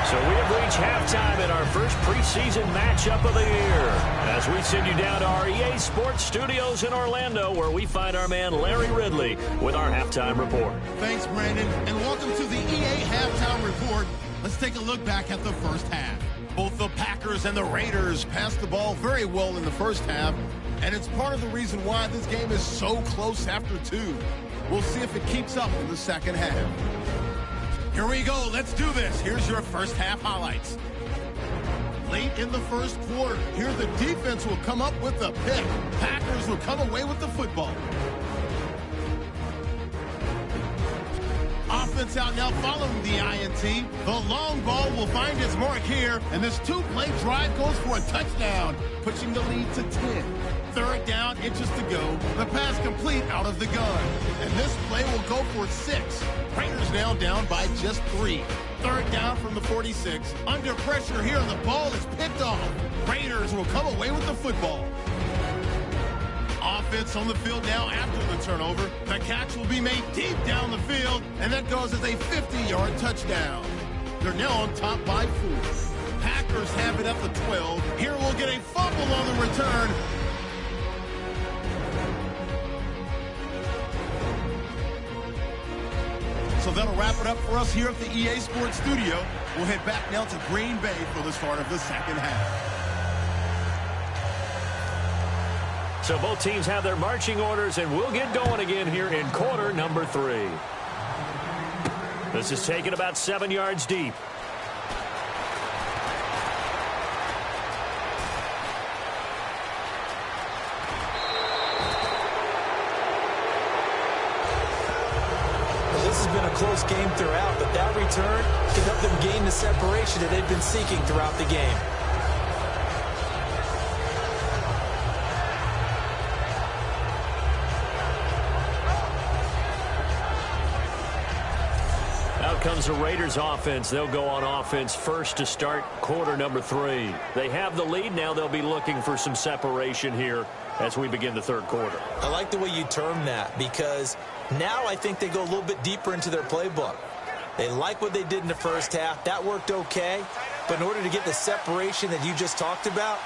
So we have reached halftime in our first preseason matchup of the year as we send you down to our EA Sports Studios in Orlando, where we find our man Larry Ridley with our halftime report. Thanks, Brandon, and welcome to the EA Halftime Report. Let's take a look back at the first half. Both the Packers and the Raiders passed the ball very well in the first half, and it's part of the reason why this game is so close after 2. We'll see if it keeps up in the second half. Here we go. Let's do this. Here's your first half highlights. Late in the first quarter, here the defense will come up with a pick. Packers will come away with the football. Offense out now following the INT. The long ball will find its mark here, and this 2-play drive goes for a touchdown, pushing the lead to 10. Third down, inches to go. The pass complete out of the gun. And this play will go for 6. Raiders now down by just 3. Third down from the 46. Under pressure here, the ball is picked off. Raiders will come away with the football. Offense on the field now after the turnover. The catch will be made deep down the field, and that goes as a 50-yard touchdown. They're now on top by 4. Packers have it at the 12. Here we'll get a fumble on the return. So that'll wrap it up for us here at the EA Sports Studio. We'll head back now to Green Bay for the start of the second half. So both teams have their marching orders, and we'll get going again here in quarter number 3. This is taken about 7 yards deep. This has been a close game throughout, but that return can help them gain the separation that they've been seeking throughout the game. Out comes the Raiders offense. They'll go on offense first to start quarter number 3. They have the lead now. They'll be looking for some separation here as we begin the third quarter. I like the way you term that, because now I think they go a little bit deeper into their playbook. They like what they did in the first half. That worked okay. But in order to get the separation that you just talked about,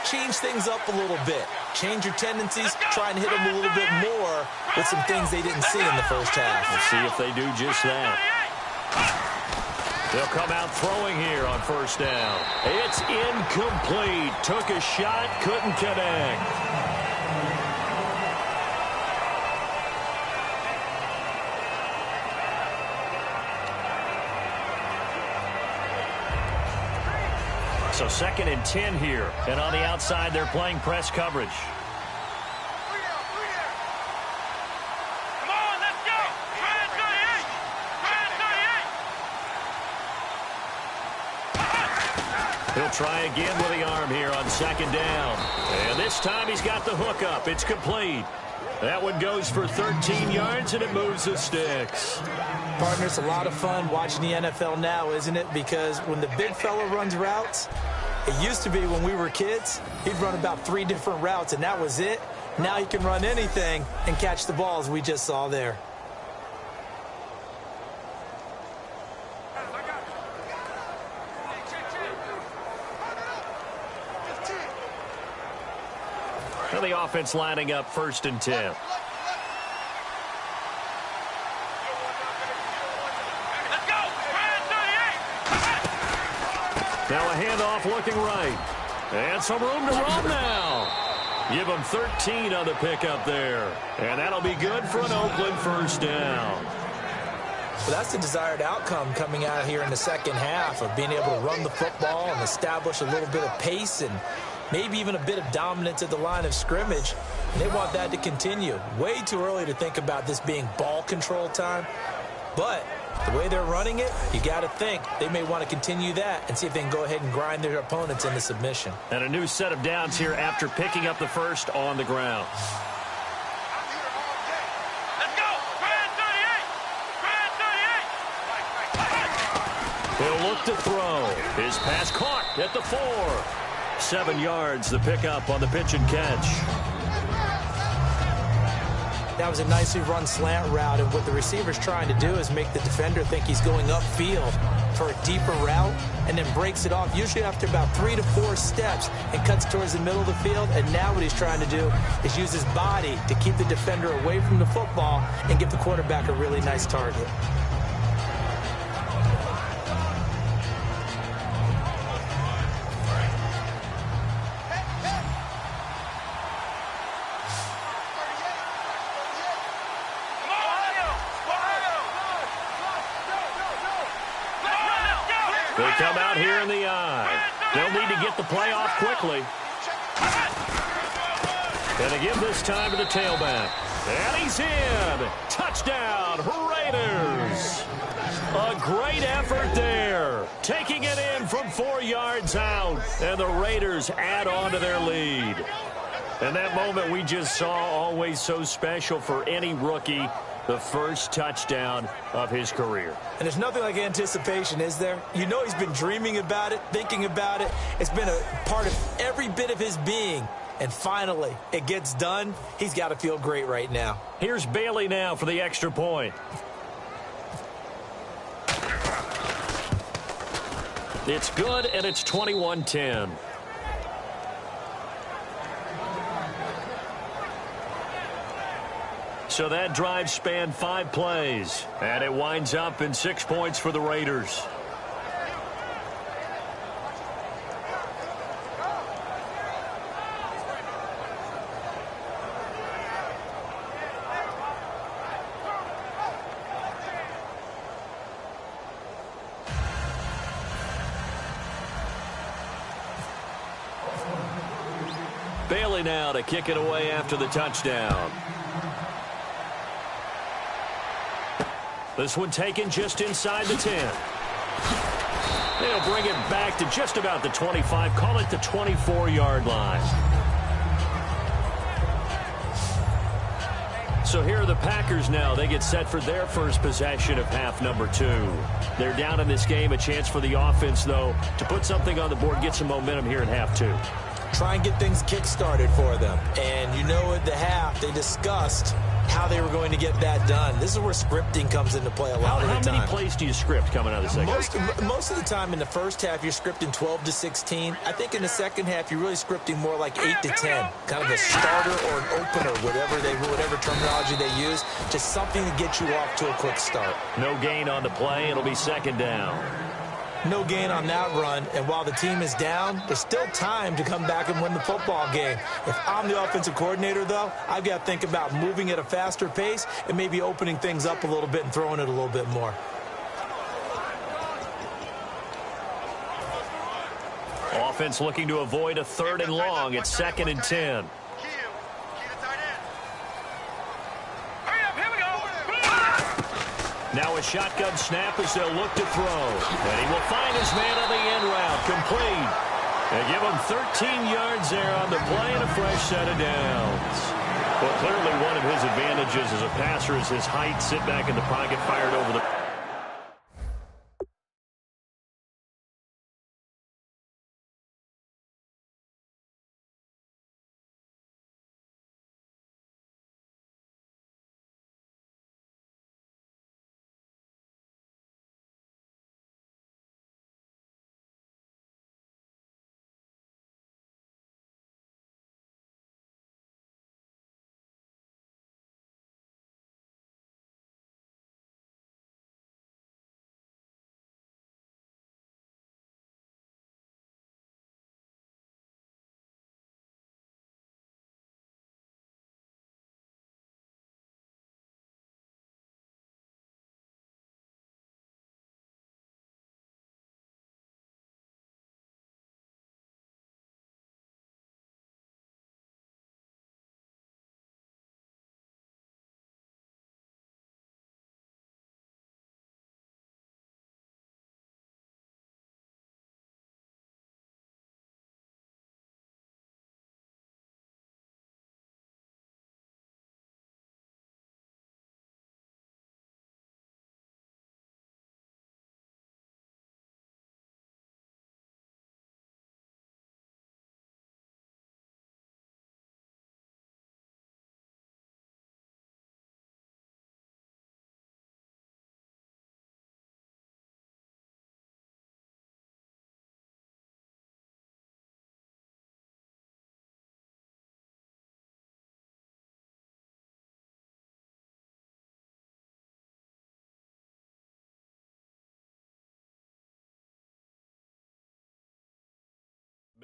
change things up a little bit. Change your tendencies, try and hit them a little bit more with some things they didn't see in the first half. We'll see if they do just that. They'll come out throwing here on first down. It's incomplete. Took a shot, couldn't connect. So 2nd and 10 here. And on the outside, they're playing press coverage. Come on, let's go. Try it, 38. Try it, 38. He'll try again with the arm here on 2nd down. And this time he's got the hook up. It's complete. That one goes for 13 yards, and it moves the sticks. Partner, it's a lot of fun watching the NFL now, isn't it? Because when the big fella runs routes, it used to be when we were kids, he'd run about 3 different routes, and that was it. Now he can run anything and catch the balls we just saw there. Now the offense lining up 1st and 10. Now a handoff looking right. And some room to run now. Give them 13 on the pickup there. And that'll be good for an Oakland first down. Well, that's the desired outcome coming out here in the second half of being able to run the football and establish a little bit of pace and maybe even a bit of dominance at the line of scrimmage. And they want that to continue. Way too early to think about this being ball control time. But the way they're running it, you got to think they may want to continue that and see if they can go ahead and grind their opponents into submission. And a new set of downs here after picking up the first on the ground. Let's go. Try it, 38. He'll look to throw. His pass caught at the 4. 7 yards, the pickup on the pitch and catch. That was a nicely run slant route, and what the receiver's trying to do is make the defender think he's going upfield for a deeper route and then breaks it off, usually after about 3 to 4 steps, and cuts towards the middle of the field. And now what he's trying to do is use his body to keep the defender away from the football and give the quarterback a really nice target. They come out here in the eye. They'll need to get the play off quickly. And again this time to the tailback. And he's in. Touchdown, Raiders. A great effort there. Taking it in from 4 yards out. And the Raiders add on to their lead. And that moment we just saw, always so special for any rookie. The first touchdown of his career. And there's nothing like anticipation, is there? You know he's been dreaming about it, thinking about it. It's been a part of every bit of his being. And finally, it gets done. He's got to feel great right now. Here's Bailey now for the extra point. It's good, and it's 21-10. So that drive spanned 5 plays, and it winds up in 6 points for the Raiders. Bailey now to kick it away after the touchdown. This one taken just inside the 10. They'll bring it back to just about the 25. Call it the 24-yard line. So here are the Packers now. They get set for their first possession of half number 2. They're down in this game. A chance for the offense, though, to put something on the board, get some momentum here in half 2. Try and get things kick-started for them. And you know at the half they discussed how they were going to get that done. This is where scripting comes into play a lot of the time. How many plays do you script coming out of the second? Most of the time in the first half, you're scripting 12 to 16. I think in the second half, you're really scripting more like 8 to 10. Kind of a starter or an opener, whatever terminology they use. Just something to get you off to a quick start. No gain on the play. It'll be second down. No gain on that run, and while the team is down, there's still time to come back and win the football game. If I'm the offensive coordinator, though, I've got to think about moving at a faster pace and maybe opening things up a little bit and throwing it a little bit more. Offense looking to avoid a 3rd and long. It's 2nd and 10. Now a shotgun snap as they'll look to throw. And he will find his man on the end route. Complete. They give him 13 yards there on the play and a fresh set of downs. Well, clearly one of his advantages as a passer is his height. Sit back in the pocket, fired over the...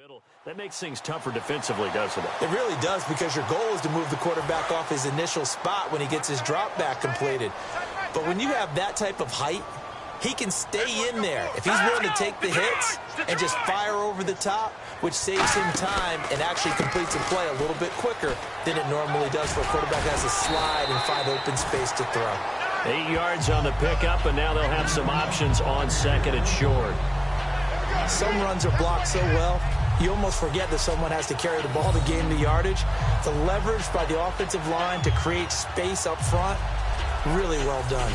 middle. That makes things tougher defensively, doesn't it? It really does, because your goal is to move the quarterback off his initial spot when he gets his drop back completed. But when you have that type of height, he can stay in there. If he's willing to take the hits and just fire over the top, which saves him time and actually completes a play a little bit quicker than it normally does for a quarterback that has to slide and find open space to throw. 8 yards on the pickup, and now they'll have some options on 2nd and short. Some runs are blocked so well, you almost forget that someone has to carry the ball to gain the yardage. The leverage by the offensive line to create space up front, really well done.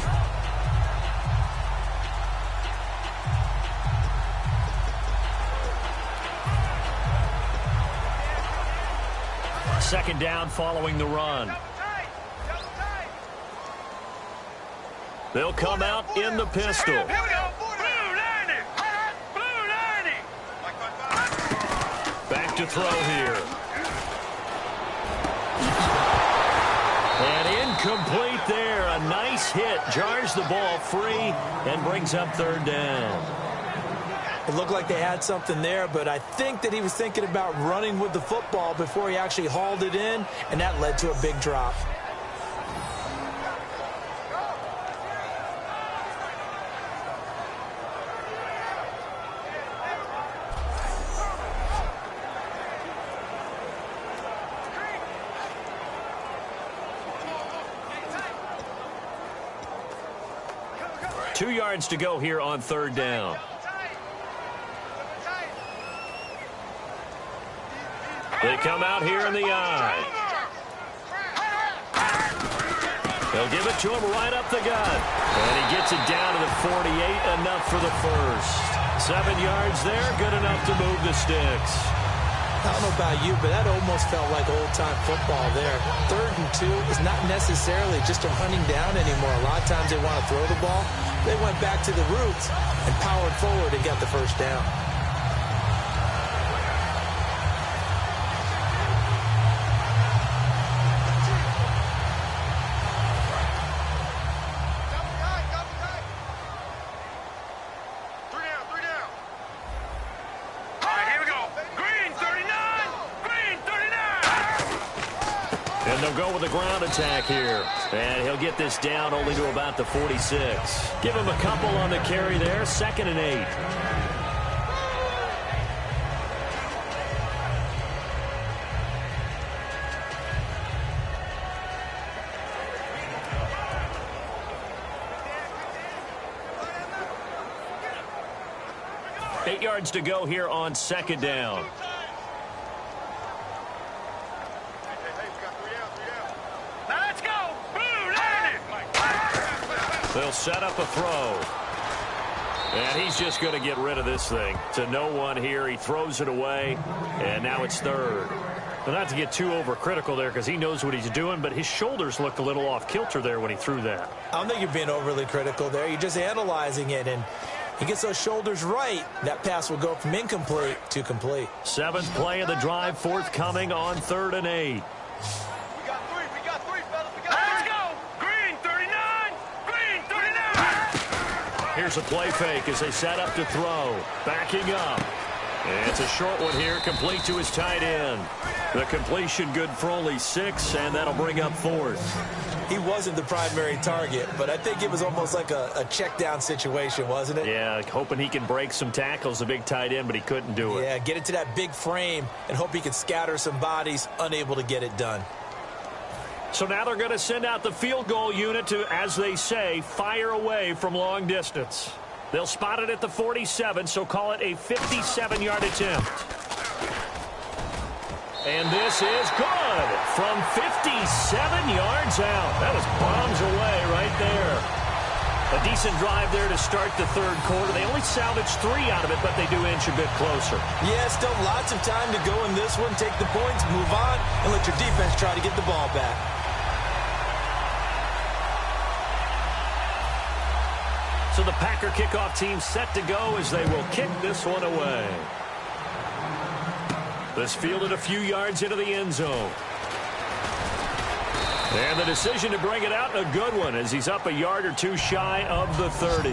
Second down following the run. They'll come out in the pistol. Here we go. Blue 90. Blue 90. Back to throw here. And incomplete there. A nice hit. Jars the ball free and brings up 3rd down. It looked like they had something there, but I think that he was thinking about running with the football before he actually hauled it in, and that led to a big drop. Two yards to go here on 3rd down. They come out here in the eye. They'll give it to him right up the gut. And he gets it down to the 48, enough for the first. 7 yards there, good enough to move the sticks. I don't know about you, but that almost felt like old-time football there. 3rd and 2 is not necessarily just a running down anymore. A lot of times they want to throw the ball. They went back to the roots and powered forward and got the first down. And they'll go with a ground attack here. And he'll get this down only to about the 46. Give him a couple on the carry there. 2nd and 8. Eight yards to go here on 2nd down. They'll set up a throw. And he's just going to get rid of this thing. To no one here. He throws it away. And now it's 3rd. Well, not to get too overcritical there because he knows what he's doing, but his shoulders looked a little off kilter there when he threw that. I don't think you're being overly critical there. You're just analyzing it, and he gets those shoulders right. That pass will go from incomplete to complete. 7th play of the drive, forthcoming on 3rd and 8. Here's a play fake as they set up to throw. Backing up. And it's a short one here, complete to his tight end. The completion good for only 6, and that'll bring up 4th. He wasn't the primary target, but I think it was almost like a check down situation, wasn't it? Yeah, hoping he can break some tackles, the big tight end, but he couldn't do it. Yeah, get into that big frame and hope he could scatter some bodies, unable to get it done. So now they're going to send out the field goal unit to, as they say, fire away from long distance. They'll spot it at the 47, so call it a 57-yard attempt. And this is good from 57 yards out. That was bombs away right there. A decent drive there to start the 3rd quarter. They only salvaged 3 out of it, but they do inch a bit closer. Yeah, still lots of time to go in this one. Take the points, move on, and let your defense try to get the ball back. So the Packer kickoff team set to go as they will kick this one away. This fielded a few yards into the end zone. And the decision to bring it out, a good one, as he's up a yard or 2 shy of the 30.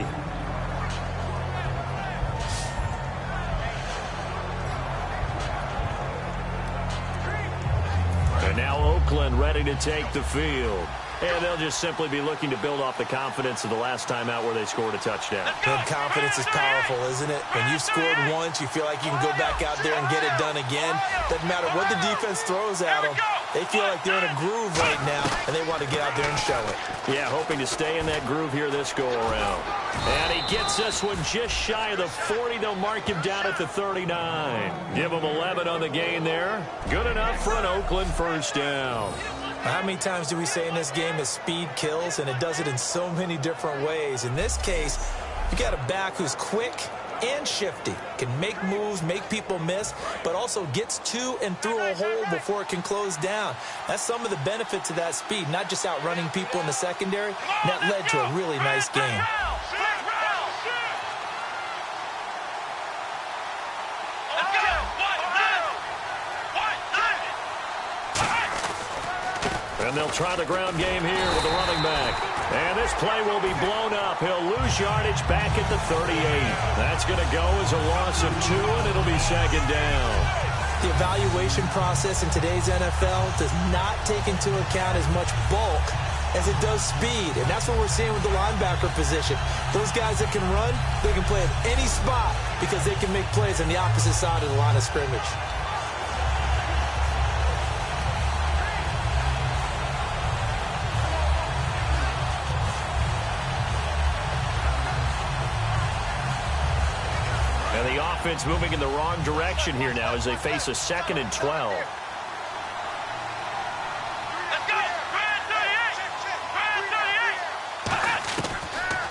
And now Oakland ready to take the field. And they'll just simply be looking to build off the confidence of the last time out where they scored a touchdown. And confidence is powerful, isn't it? When you've scored once, you feel like you can go back out there and get it done again. Doesn't matter what the defense throws at them. They feel like they're in a groove right now, and they want to get out there and show it. Yeah, hoping to stay in that groove here this go-around. And he gets this one just shy of the 40. They'll mark him down at the 39. Give him 11 on the gain there. Good enough for an Oakland first down. How many times do we say in this game that speed kills, and it does it in so many different ways? In this case, you got a back who's quick and shifty, can make moves, make people miss, but also gets to and through a hole before it can close down. That's some of the benefits of that speed, not just outrunning people in the secondary. And that led to a really nice game. And they'll try the ground game here with the running back. And this play will be blown up. He'll lose yardage back at the 38. That's going to go as a loss of 2, and it'll be 2nd down. The evaluation process in today's NFL does not take into account as much bulk as it does speed. And that's what we're seeing with the linebacker position. Those guys that can run, they can play at any spot because they can make plays on the opposite side of the line of scrimmage. And the offense moving in the wrong direction here now as they face a 2nd and 12.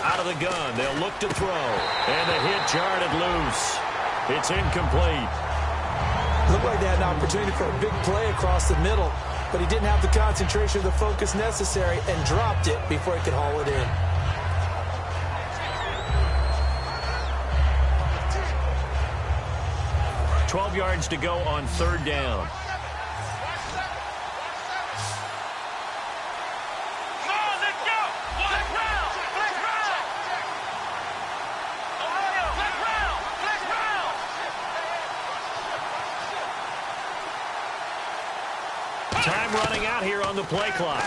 Out of the gun, they'll look to throw. And the hit jarred it loose. It's incomplete. Look looked like they had an opportunity for a big play across the middle, but he didn't have the concentration or the focus necessary and dropped it before he could haul it in. $12 yards to go on third down. Time running out here on the play clock.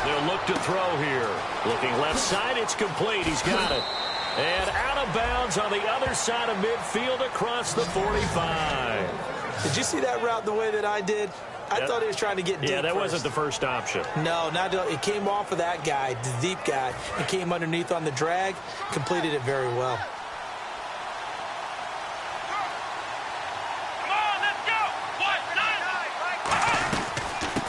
They'll look to throw here. Looking left side, it's complete. He's got it. And out of bounds on the other side of midfield across the 45. Did you see that route the way that I did? I thought he was trying to get deep. Yeah, that first. wasn't the first option. No, not it came off of that guy, the deep guy, and came underneath on the drag, completed it very well.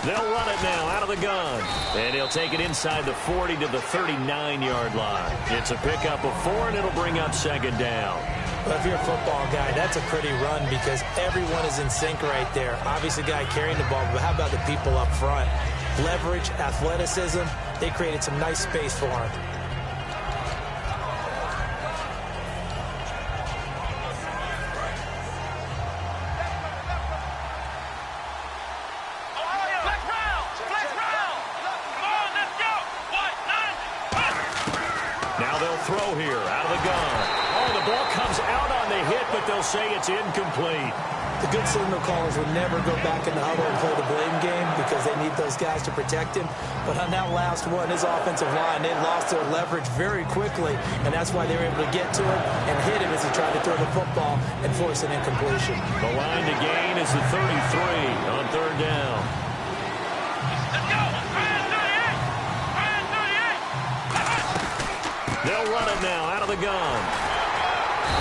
They'll run it now out of the gun. And he'll take it inside the 40 to the 39-yard line. It's a pickup of 4, and it'll bring up second down. But if you're a football guy, that's a pretty run because everyone is in sync right there. Obviously, the guy carrying the ball, but how about the people up front? Leverage, athleticism, they created some nice space for him. Now they'll throw here out of the gun. Oh, the ball comes out on the hit, but they'll say it's incomplete. The good signal callers will never go back in the huddle and play the blame game because they need those guys to protect him. But on that last one, his offensive line, they lost their leverage very quickly, and that's why they were able to get to him and hit him as he tried to throw the football and force an incompletion. The line to gain is the 33 on third down. They'll run it now out of the gun.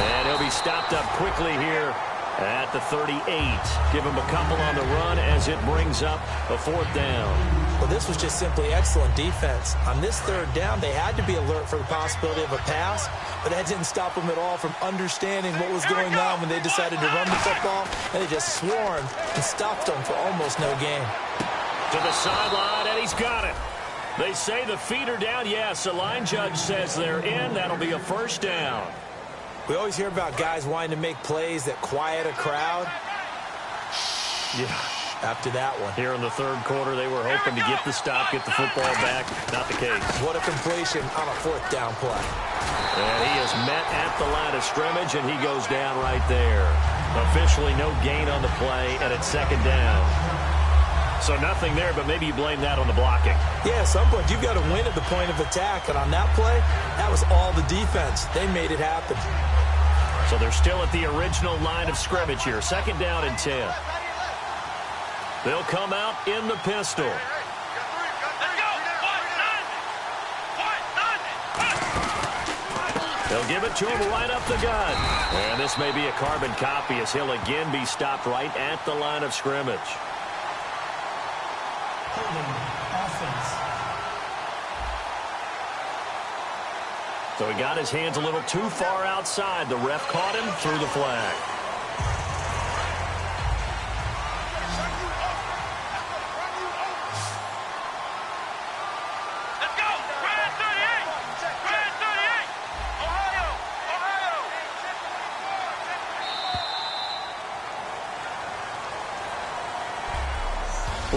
And he'll be stopped up quickly here at the 38. Give him a couple on the run as it brings up a fourth down. Well, this was just simply excellent defense. On this third down, they had to be alert for the possibility of a pass, but that didn't stop them at all from understanding what was going on when they decided to run the football, and they just swarmed and stopped them for almost no gain. To the sideline, and he's got it. They say the feet are down. Yes, the line judge says they're in. That'll be a first down. We always hear about guys wanting to make plays that quiet a crowd. Yeah. After that one. Here in the third quarter, they were hoping to get the stop, get the football back. Not the case. What a completion on a fourth down play. And he is met at the line of scrimmage, and he goes down right there. Officially no gain on the play, and it's second down. So nothing there, but maybe you blame that on the blocking. Yeah, at some point, you've got to win at the point of attack. And on that play, that was all the defense. They made it happen. So they're still at the original line of scrimmage here. Second down and 10. They'll come out in the pistol. They'll give it to him right up the gun. And this may be a carbon copy as he'll again be stopped right at the line of scrimmage. Offense. So he got his hands a little too far outside. The ref caught him through the flag. Let's go! Brand 38! Brand 38! Ohio! Ohio!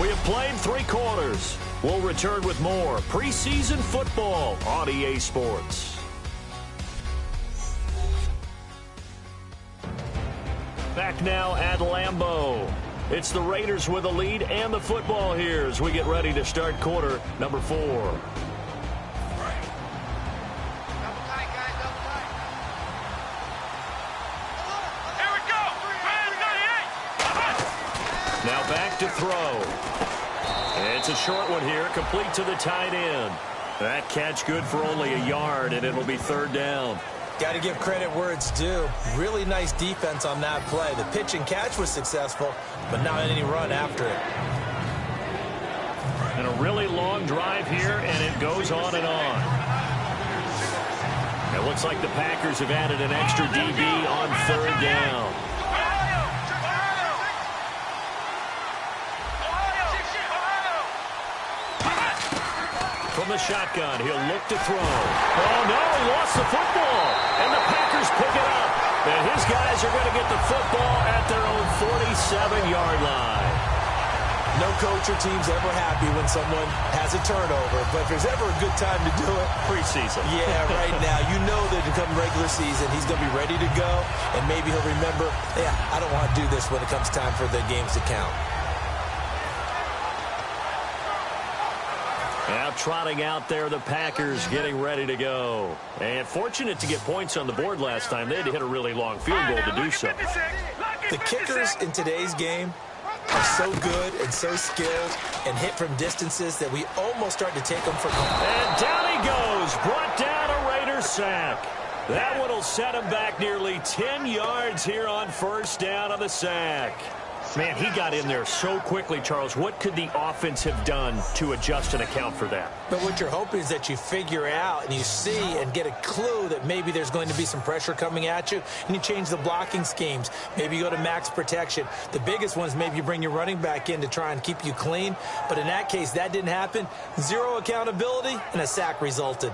We have played 3 quarters. We'll return with more preseason football on EA Sports. Back now at Lambeau. It's the Raiders with a lead and the football here as we get ready to start quarter number 4. Now back to throw. It's a short one here, complete to the tight end. That catch good for only a yard, and it'll be third down. Got to give credit where it's due. Really nice defense on that play. The pitch and catch was successful, but not any run after it. And a really long drive here, and it goes on and on. It looks like the Packers have added an extra DB on third down. from the shotgun. He'll look to throw. Oh, no, he lost the football. And the Packers pick it up. And his guys are going to get the football at their own 47-yard line. No coach or team's ever happy when someone has a turnover, but if there's ever a good time to do it, preseason. Yeah, right now. You know that come regular season, he's going to be ready to go, and maybe he'll remember, yeah, I don't want to do this when it comes time for the games to count. Now trotting out there, the Packers getting ready to go. And fortunate to get points on the board last time. They had to hit a really long field goal to do so. The kickers in today's game are so good and so skilled and hit from distances that we almost start to take them for granted. And down he goes. Brought down a Raider sack. That one will set him back nearly 10 yards here on first down on the sack. Man, he got in there so quickly, Charles. What could the offense have done to adjust and account for that? But what you're hoping is that you figure out and you see and get a clue that maybe there's going to be some pressure coming at you, and you change the blocking schemes. Maybe you go to max protection. The biggest one is maybe you bring your running back in to try and keep you clean. But in that case, that didn't happen. Zero accountability, and a sack resulted.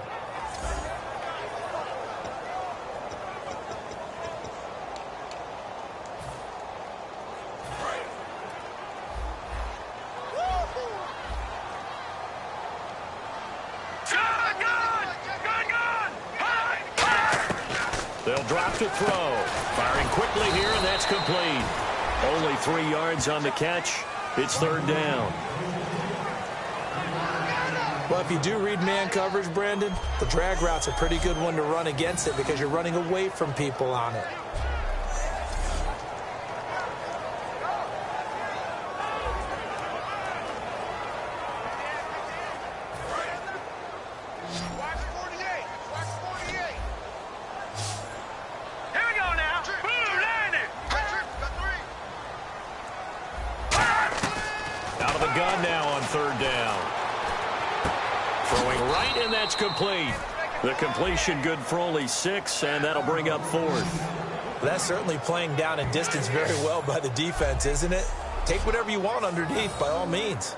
They'll drop to throw. Firing quickly here, and that's complete. Only 3 yards on the catch. It's third down. Well, if you do read man coverage, Brandon, the drag route's a pretty good one to run against it because you're running away from people on it. Complete. The completion good for only 6, and that'll bring up fourth. That's certainly playing down and distance very well by the defense, isn't it? Take whatever you want underneath, by all means.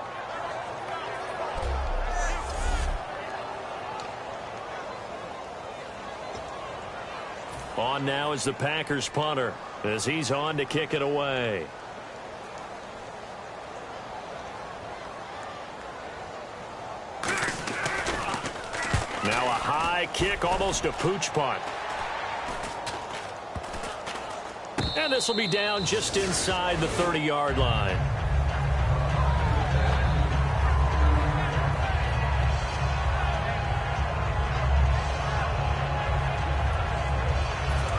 On now is the Packers punter as he's on to kick it away. Now a high kick, almost a pooch punt. And this will be down just inside the 30-yard line.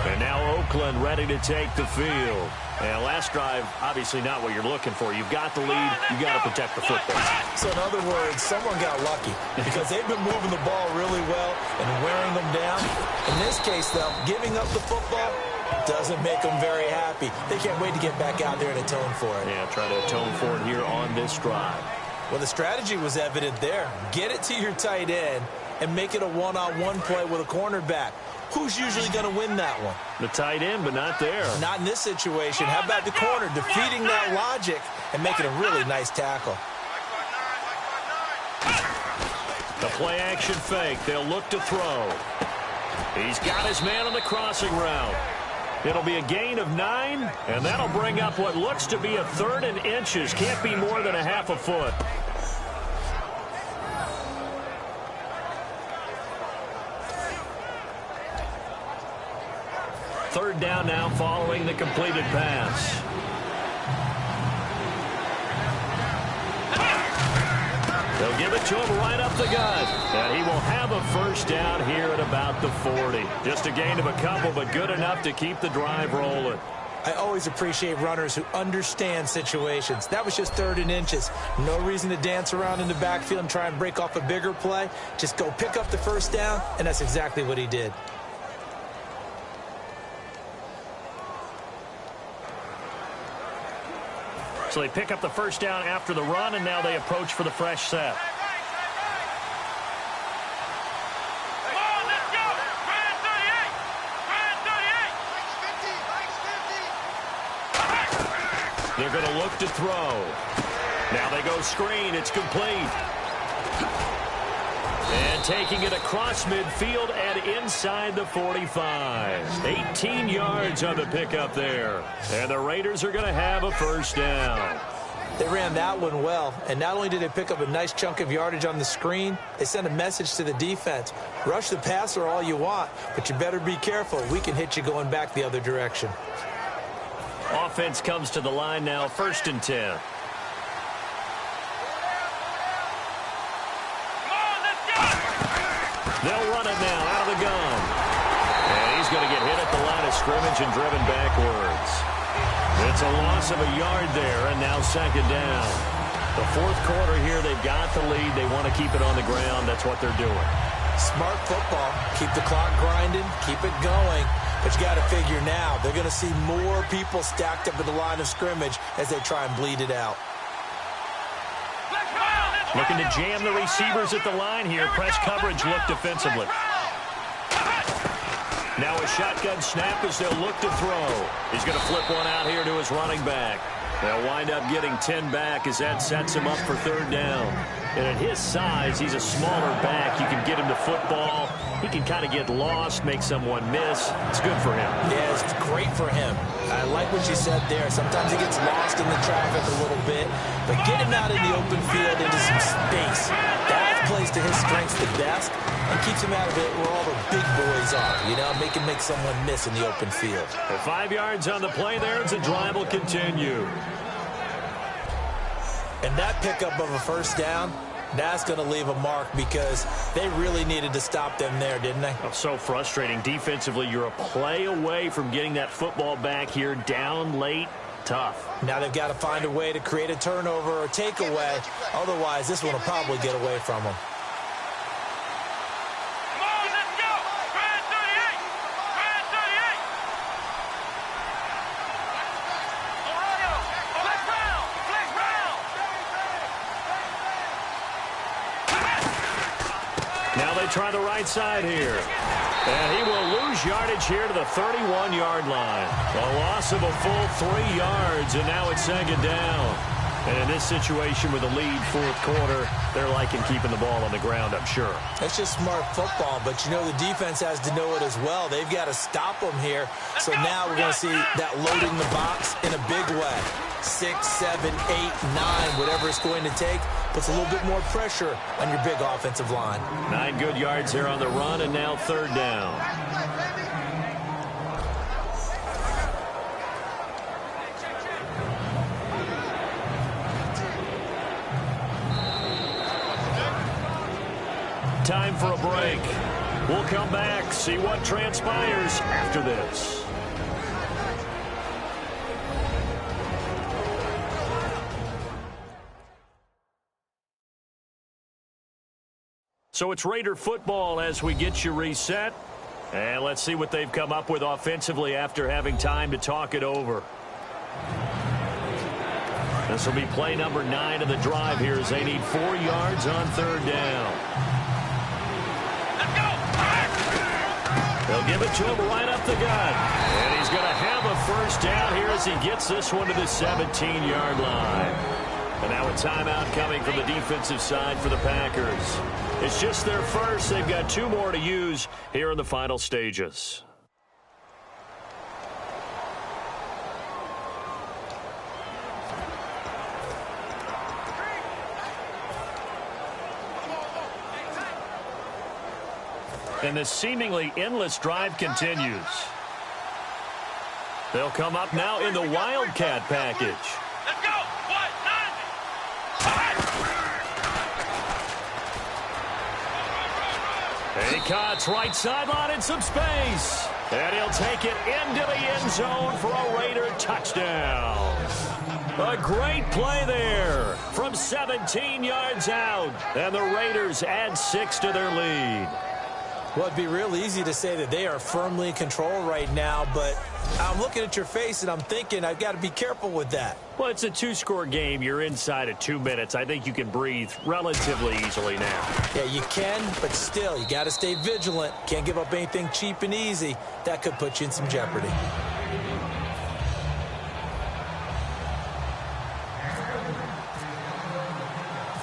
And now Oakland ready to take the field. And last drive, obviously not what you're looking for. You've got the lead. You've got to protect the football. So in other words, someone got lucky because they've been moving the ball really well and wearing them down. In this case, though, giving up the football doesn't make them very happy. They can't wait to get back out there and atone for it. Yeah, try to atone for it here on this drive. Well, the strategy was evident there. Get it to your tight end and make it a one-on-one play with a cornerback. Who's usually going to win that one? The tight end, but not there. Not in this situation. How about the corner defeating that logic and making a really nice tackle? The play action fake. They'll look to throw. He's got his man on the crossing route. It'll be a gain of 9, and that'll bring up what looks to be a 3rd and inches. Can't be more than a half a foot. Third down now following the completed pass. They'll give it to him right up the gut. And he will have a first down here at about the 40. Just a gain of a couple, but good enough to keep the drive rolling. I always appreciate runners who understand situations. That was just 3rd and inches. No reason to dance around in the backfield and try and break off a bigger play. Just go pick up the first down, and that's exactly what he did. So they pick up the first down after the run, and now they approach for the fresh set. They're going to look to throw. Now they go screen. It's complete. taking it across midfield and inside the 45. 18 yards on the pickup there. And the Raiders are going to have a first down. They ran that one well, and not only did they pick up a nice chunk of yardage on the screen, they sent a message to the defense. Rush the passer all you want, but you better be careful. We can hit you going back the other direction. Offense comes to the line now, 1st and 10. They'll run it now out of the gun. And he's going to get hit at the line of scrimmage and driven backwards. It's a loss of a yard there, and now 2nd down. The 4th quarter here, they've got the lead. They want to keep it on the ground. That's what they're doing. Smart football. Keep the clock grinding. Keep it going. But you got to figure now, they're going to see more people stacked up at the line of scrimmage as they try and bleed it out. Looking to jam the receivers at the line here. Press coverage look defensively. Now a shotgun snap as they'll look to throw. He's going to flip one out here to his running back. They'll wind up getting 10 back as that sets him up for 3rd down. And at his size, he's a smaller back. You can get him to football. He can kind of get lost, make someone miss. It's good for him. Yeah, it's great for him. I like what you said there. Sometimes he gets lost in the traffic a little bit, but get him out in the open field into some space. That plays to his strengths the best and keeps him out of it where all the big boys are, you know, make him make someone miss in the open field. 5 yards on the play there as the drive will continue. And that pickup of a 1st down, that's going to leave a mark because they really needed to stop them there, didn't they? Oh, so frustrating. Defensively, you're a play away from getting that football back here down late. Tough. Now they've got to find a way to create a turnover or takeaway. Otherwise, this one will probably get away from them. Try the right side here. And he will lose yardage here to the 31-yard line. A loss of a full 3 yards, and now it's 2nd down. And in this situation with a lead 4th quarter, they're liking keeping the ball on the ground, I'm sure. That's just smart football, but you know the defense has to know it as well. They've got to stop them here. So now we're going to see that loading the box in a big way. 6, 7, 8, 9, whatever it's going to take, puts a little bit more pressure on your big offensive line. 9 good yards here on the run, and now 3rd down. Time for a break. We'll come back, see what transpires after this. So it's Raider football as we get you reset. And let's see what they've come up with offensively after having time to talk it over. This will be play number 9 of the drive here as they need 4 yards on 3rd down. They'll give it to him right up the gut. And he's going to have a first down here as he gets this one to the 17-yard line. And now a timeout coming from the defensive side for the Packers. It's just their first. They've got 2 more to use here in the final stages. And this seemingly endless drive continues. They'll come up now in the Wildcat package. Let's go! 1, 9. And he cuts right sideline in some space. And he'll take it into the end zone for a Raider touchdown. A great play there from 17 yards out. And the Raiders add 6 to their lead. Well, it'd be real easy to say that they are firmly in control right now, but I'm looking at your face and I'm thinking I've got to be careful with that. Well, it's a 2-score game. You're inside of 2 minutes. I think you can breathe relatively easily now. Yeah, you can, but still, you got to stay vigilant. Can't give up anything cheap and easy. That could put you in some jeopardy.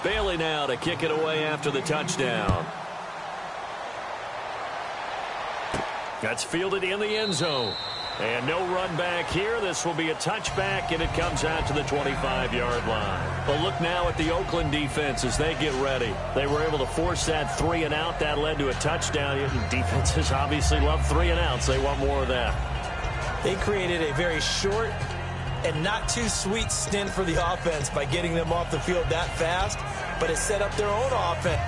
Bailey now to kick it away after the touchdown. That's fielded in the end zone. And no run back here. This will be a touchback, and it comes out to the 25-yard line. But look now at the Oakland defense as they get ready. They were able to force that 3-and-out. That led to a touchdown. Defenses obviously love 3-and-outs. They want more of that. They created a very short and not too sweet stint for the offense by getting them off the field that fast, but it set up their own offense.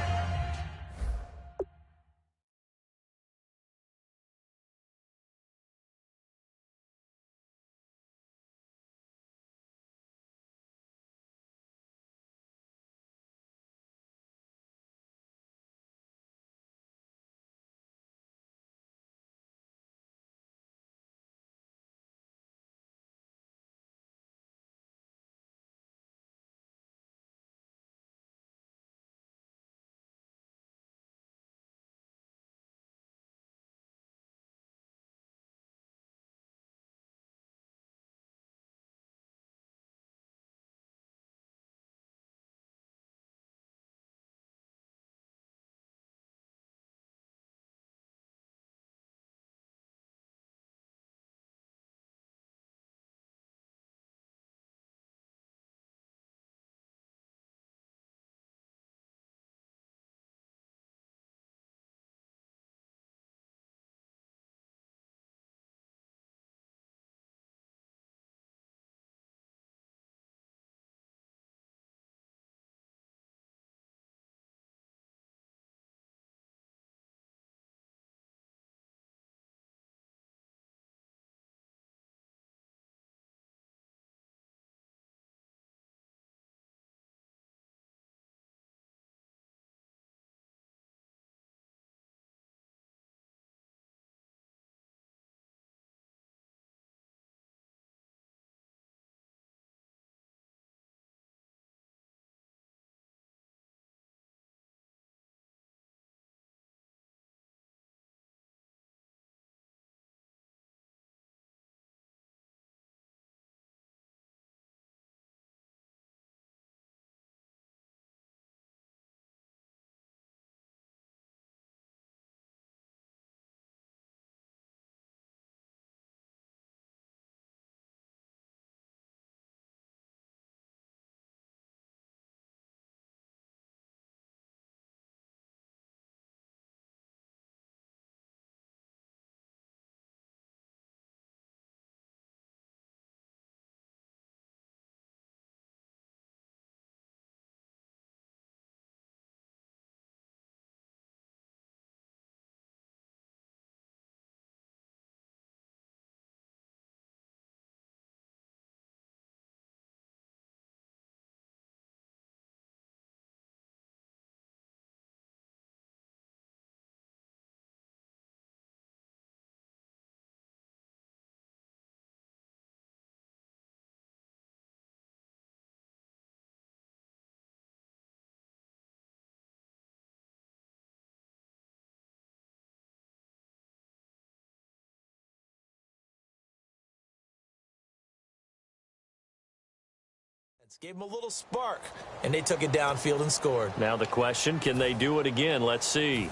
Gave them a little spark, and they took it downfield and scored. Now the question, can they do it again? Let's see.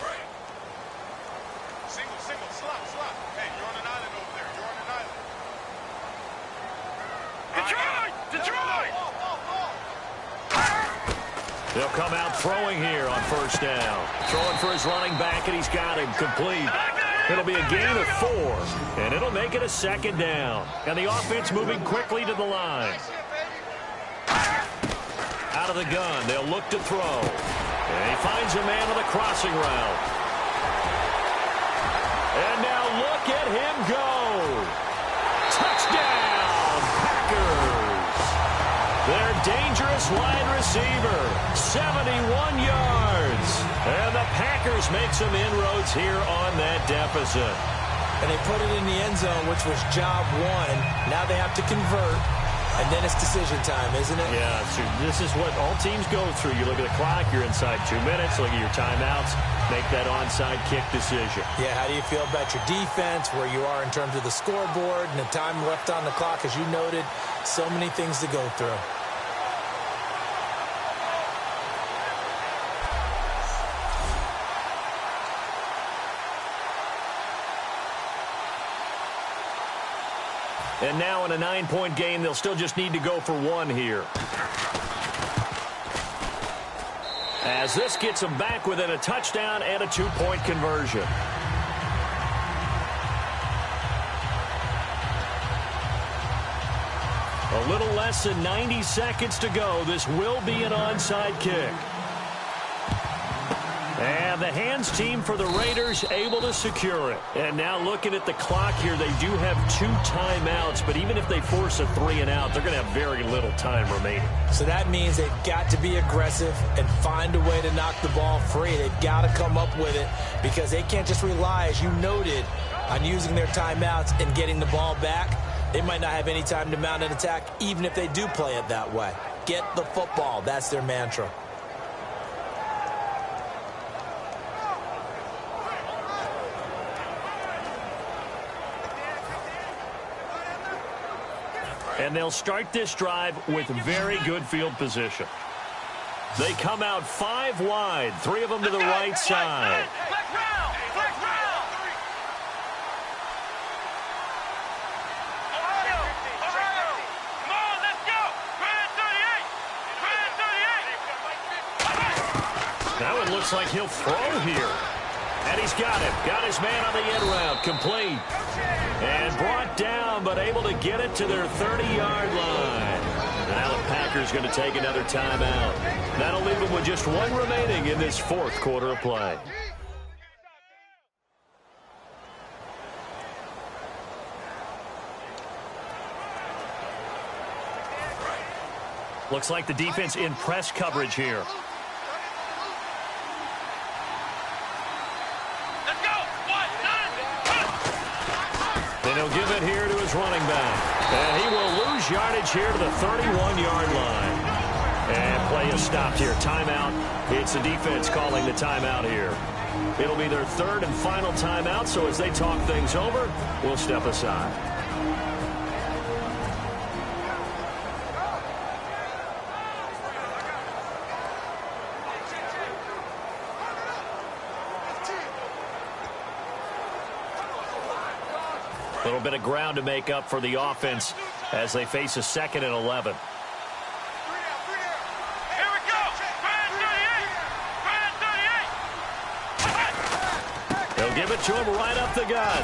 Single, slot. Hey, you're on an island over there. You're on an island. Detroit! They'll come out throwing here on first down. Throwing for his running back, and he's got him complete. It'll be a gain of 4, and it'll make it a second down. And the offense moving quickly to the line. Out of the gun, they'll look to throw. And he finds a man on the crossing route. And now look at him go. Touchdown, Packers. Their dangerous wide receiver, 71 yards. And the Packers make some inroads here on that deficit. And they put it in the end zone, which was job 1. Now they have to convert. And then it's decision time, isn't it? Yeah, so this is what all teams go through. You look at the clock, you're inside 2 minutes, look at your timeouts, make that onside kick decision. Yeah, how do you feel about your defense, where you are in terms of the scoreboard and the time left on the clock? As you noted, so many things to go through. And now in a 9-point game, they'll still just need to go for one here. As this gets them back within a touchdown and a 2-point conversion. A little less than 90 seconds to go. This will be an onside kick. And the hands team for the Raiders able to secure it. And now looking at the clock here, they do have 2 timeouts, but even if they force a 3-and-out, they're going to have very little time remaining. So that means they've got to be aggressive and find a way to knock the ball free. They've got to come up with it because they can't just rely, as you noted, on using their timeouts and getting the ball back. They might not have any time to mount an attack, even if they do play it that way. Get the football. That's their mantra. And they'll start this drive with very good field position. They come out 5 wide, 3 of them to the right side. Now it looks like he'll throw here. And he's got it. Got his man on the end route. Complete. And brought down, but able to get it to their 30-yard line. Now the Packers going to take another timeout. That'll leave them with just 1 remaining in this 4th quarter of play. Looks like the defense in press coverage here. And he'll give it here to his running back. And he will lose yardage here to the 31-yard line. And play is stopped here. Timeout. It's the defense calling the timeout here. It'll be their 3rd and final timeout, so as they talk things over, we'll step aside. A little bit of ground to make up for the offense as they face a 2nd and 11. They'll give it to him right up the gut.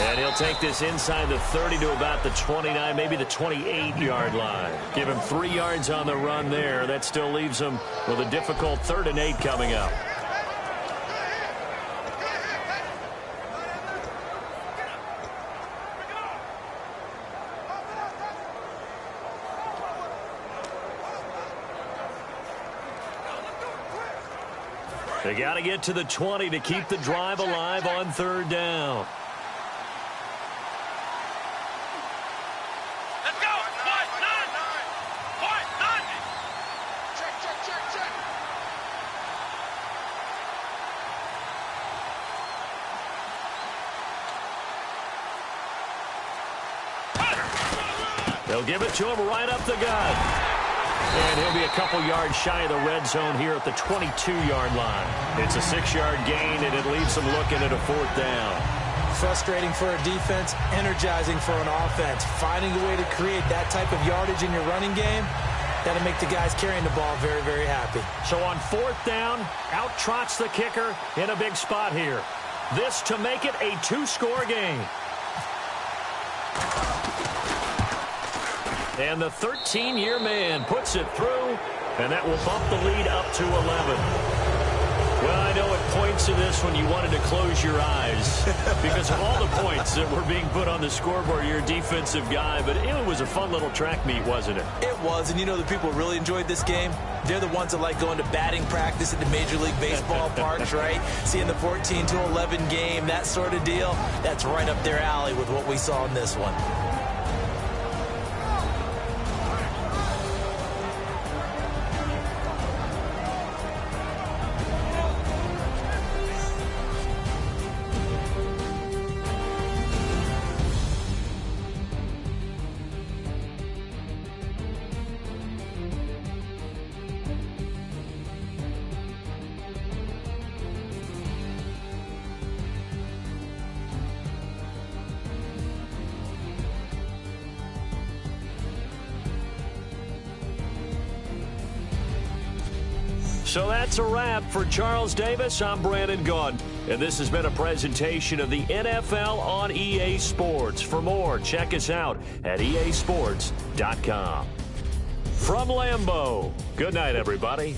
And he'll take this inside the 30 to about the 29, maybe the 28-yard line. Give him 3 yards on the run there. That still leaves him with a difficult 3rd and 8 coming up. They got to get to the 20 to keep the drive alive on 3rd down. Let's go. What? None. What? None. Check. They'll give it to him right up the gut. And he'll be a couple yards shy of the red zone here at the 22-yard line. It's a 6-yard gain, and it leaves them looking at a 4th down. Frustrating for a defense, energizing for an offense. Finding a way to create that type of yardage in your running game, that'll make the guys carrying the ball very, very happy. So on 4th down, out trots the kicker in a big spot here. This to make it a 2-score game. And the 13-year man puts it through, and that will bump the lead up to 11. Well, I know it points to this when you wanted to close your eyes because of all the points that were being put on the scoreboard. You're a defensive guy, but it was a fun little track meet, wasn't it? It was, and you know the people really enjoyed this game? They're the ones that like going to batting practice at the Major League Baseball parks, right? Seeing the 14-11 game, that sort of deal, that's right up their alley with what we saw in this one. So that's a wrap. For Charles Davis, I'm Brandon Gaudin, and this has been a presentation of the NFL on EA Sports. For more, check us out at easports.com. From Lambeau, good night, everybody.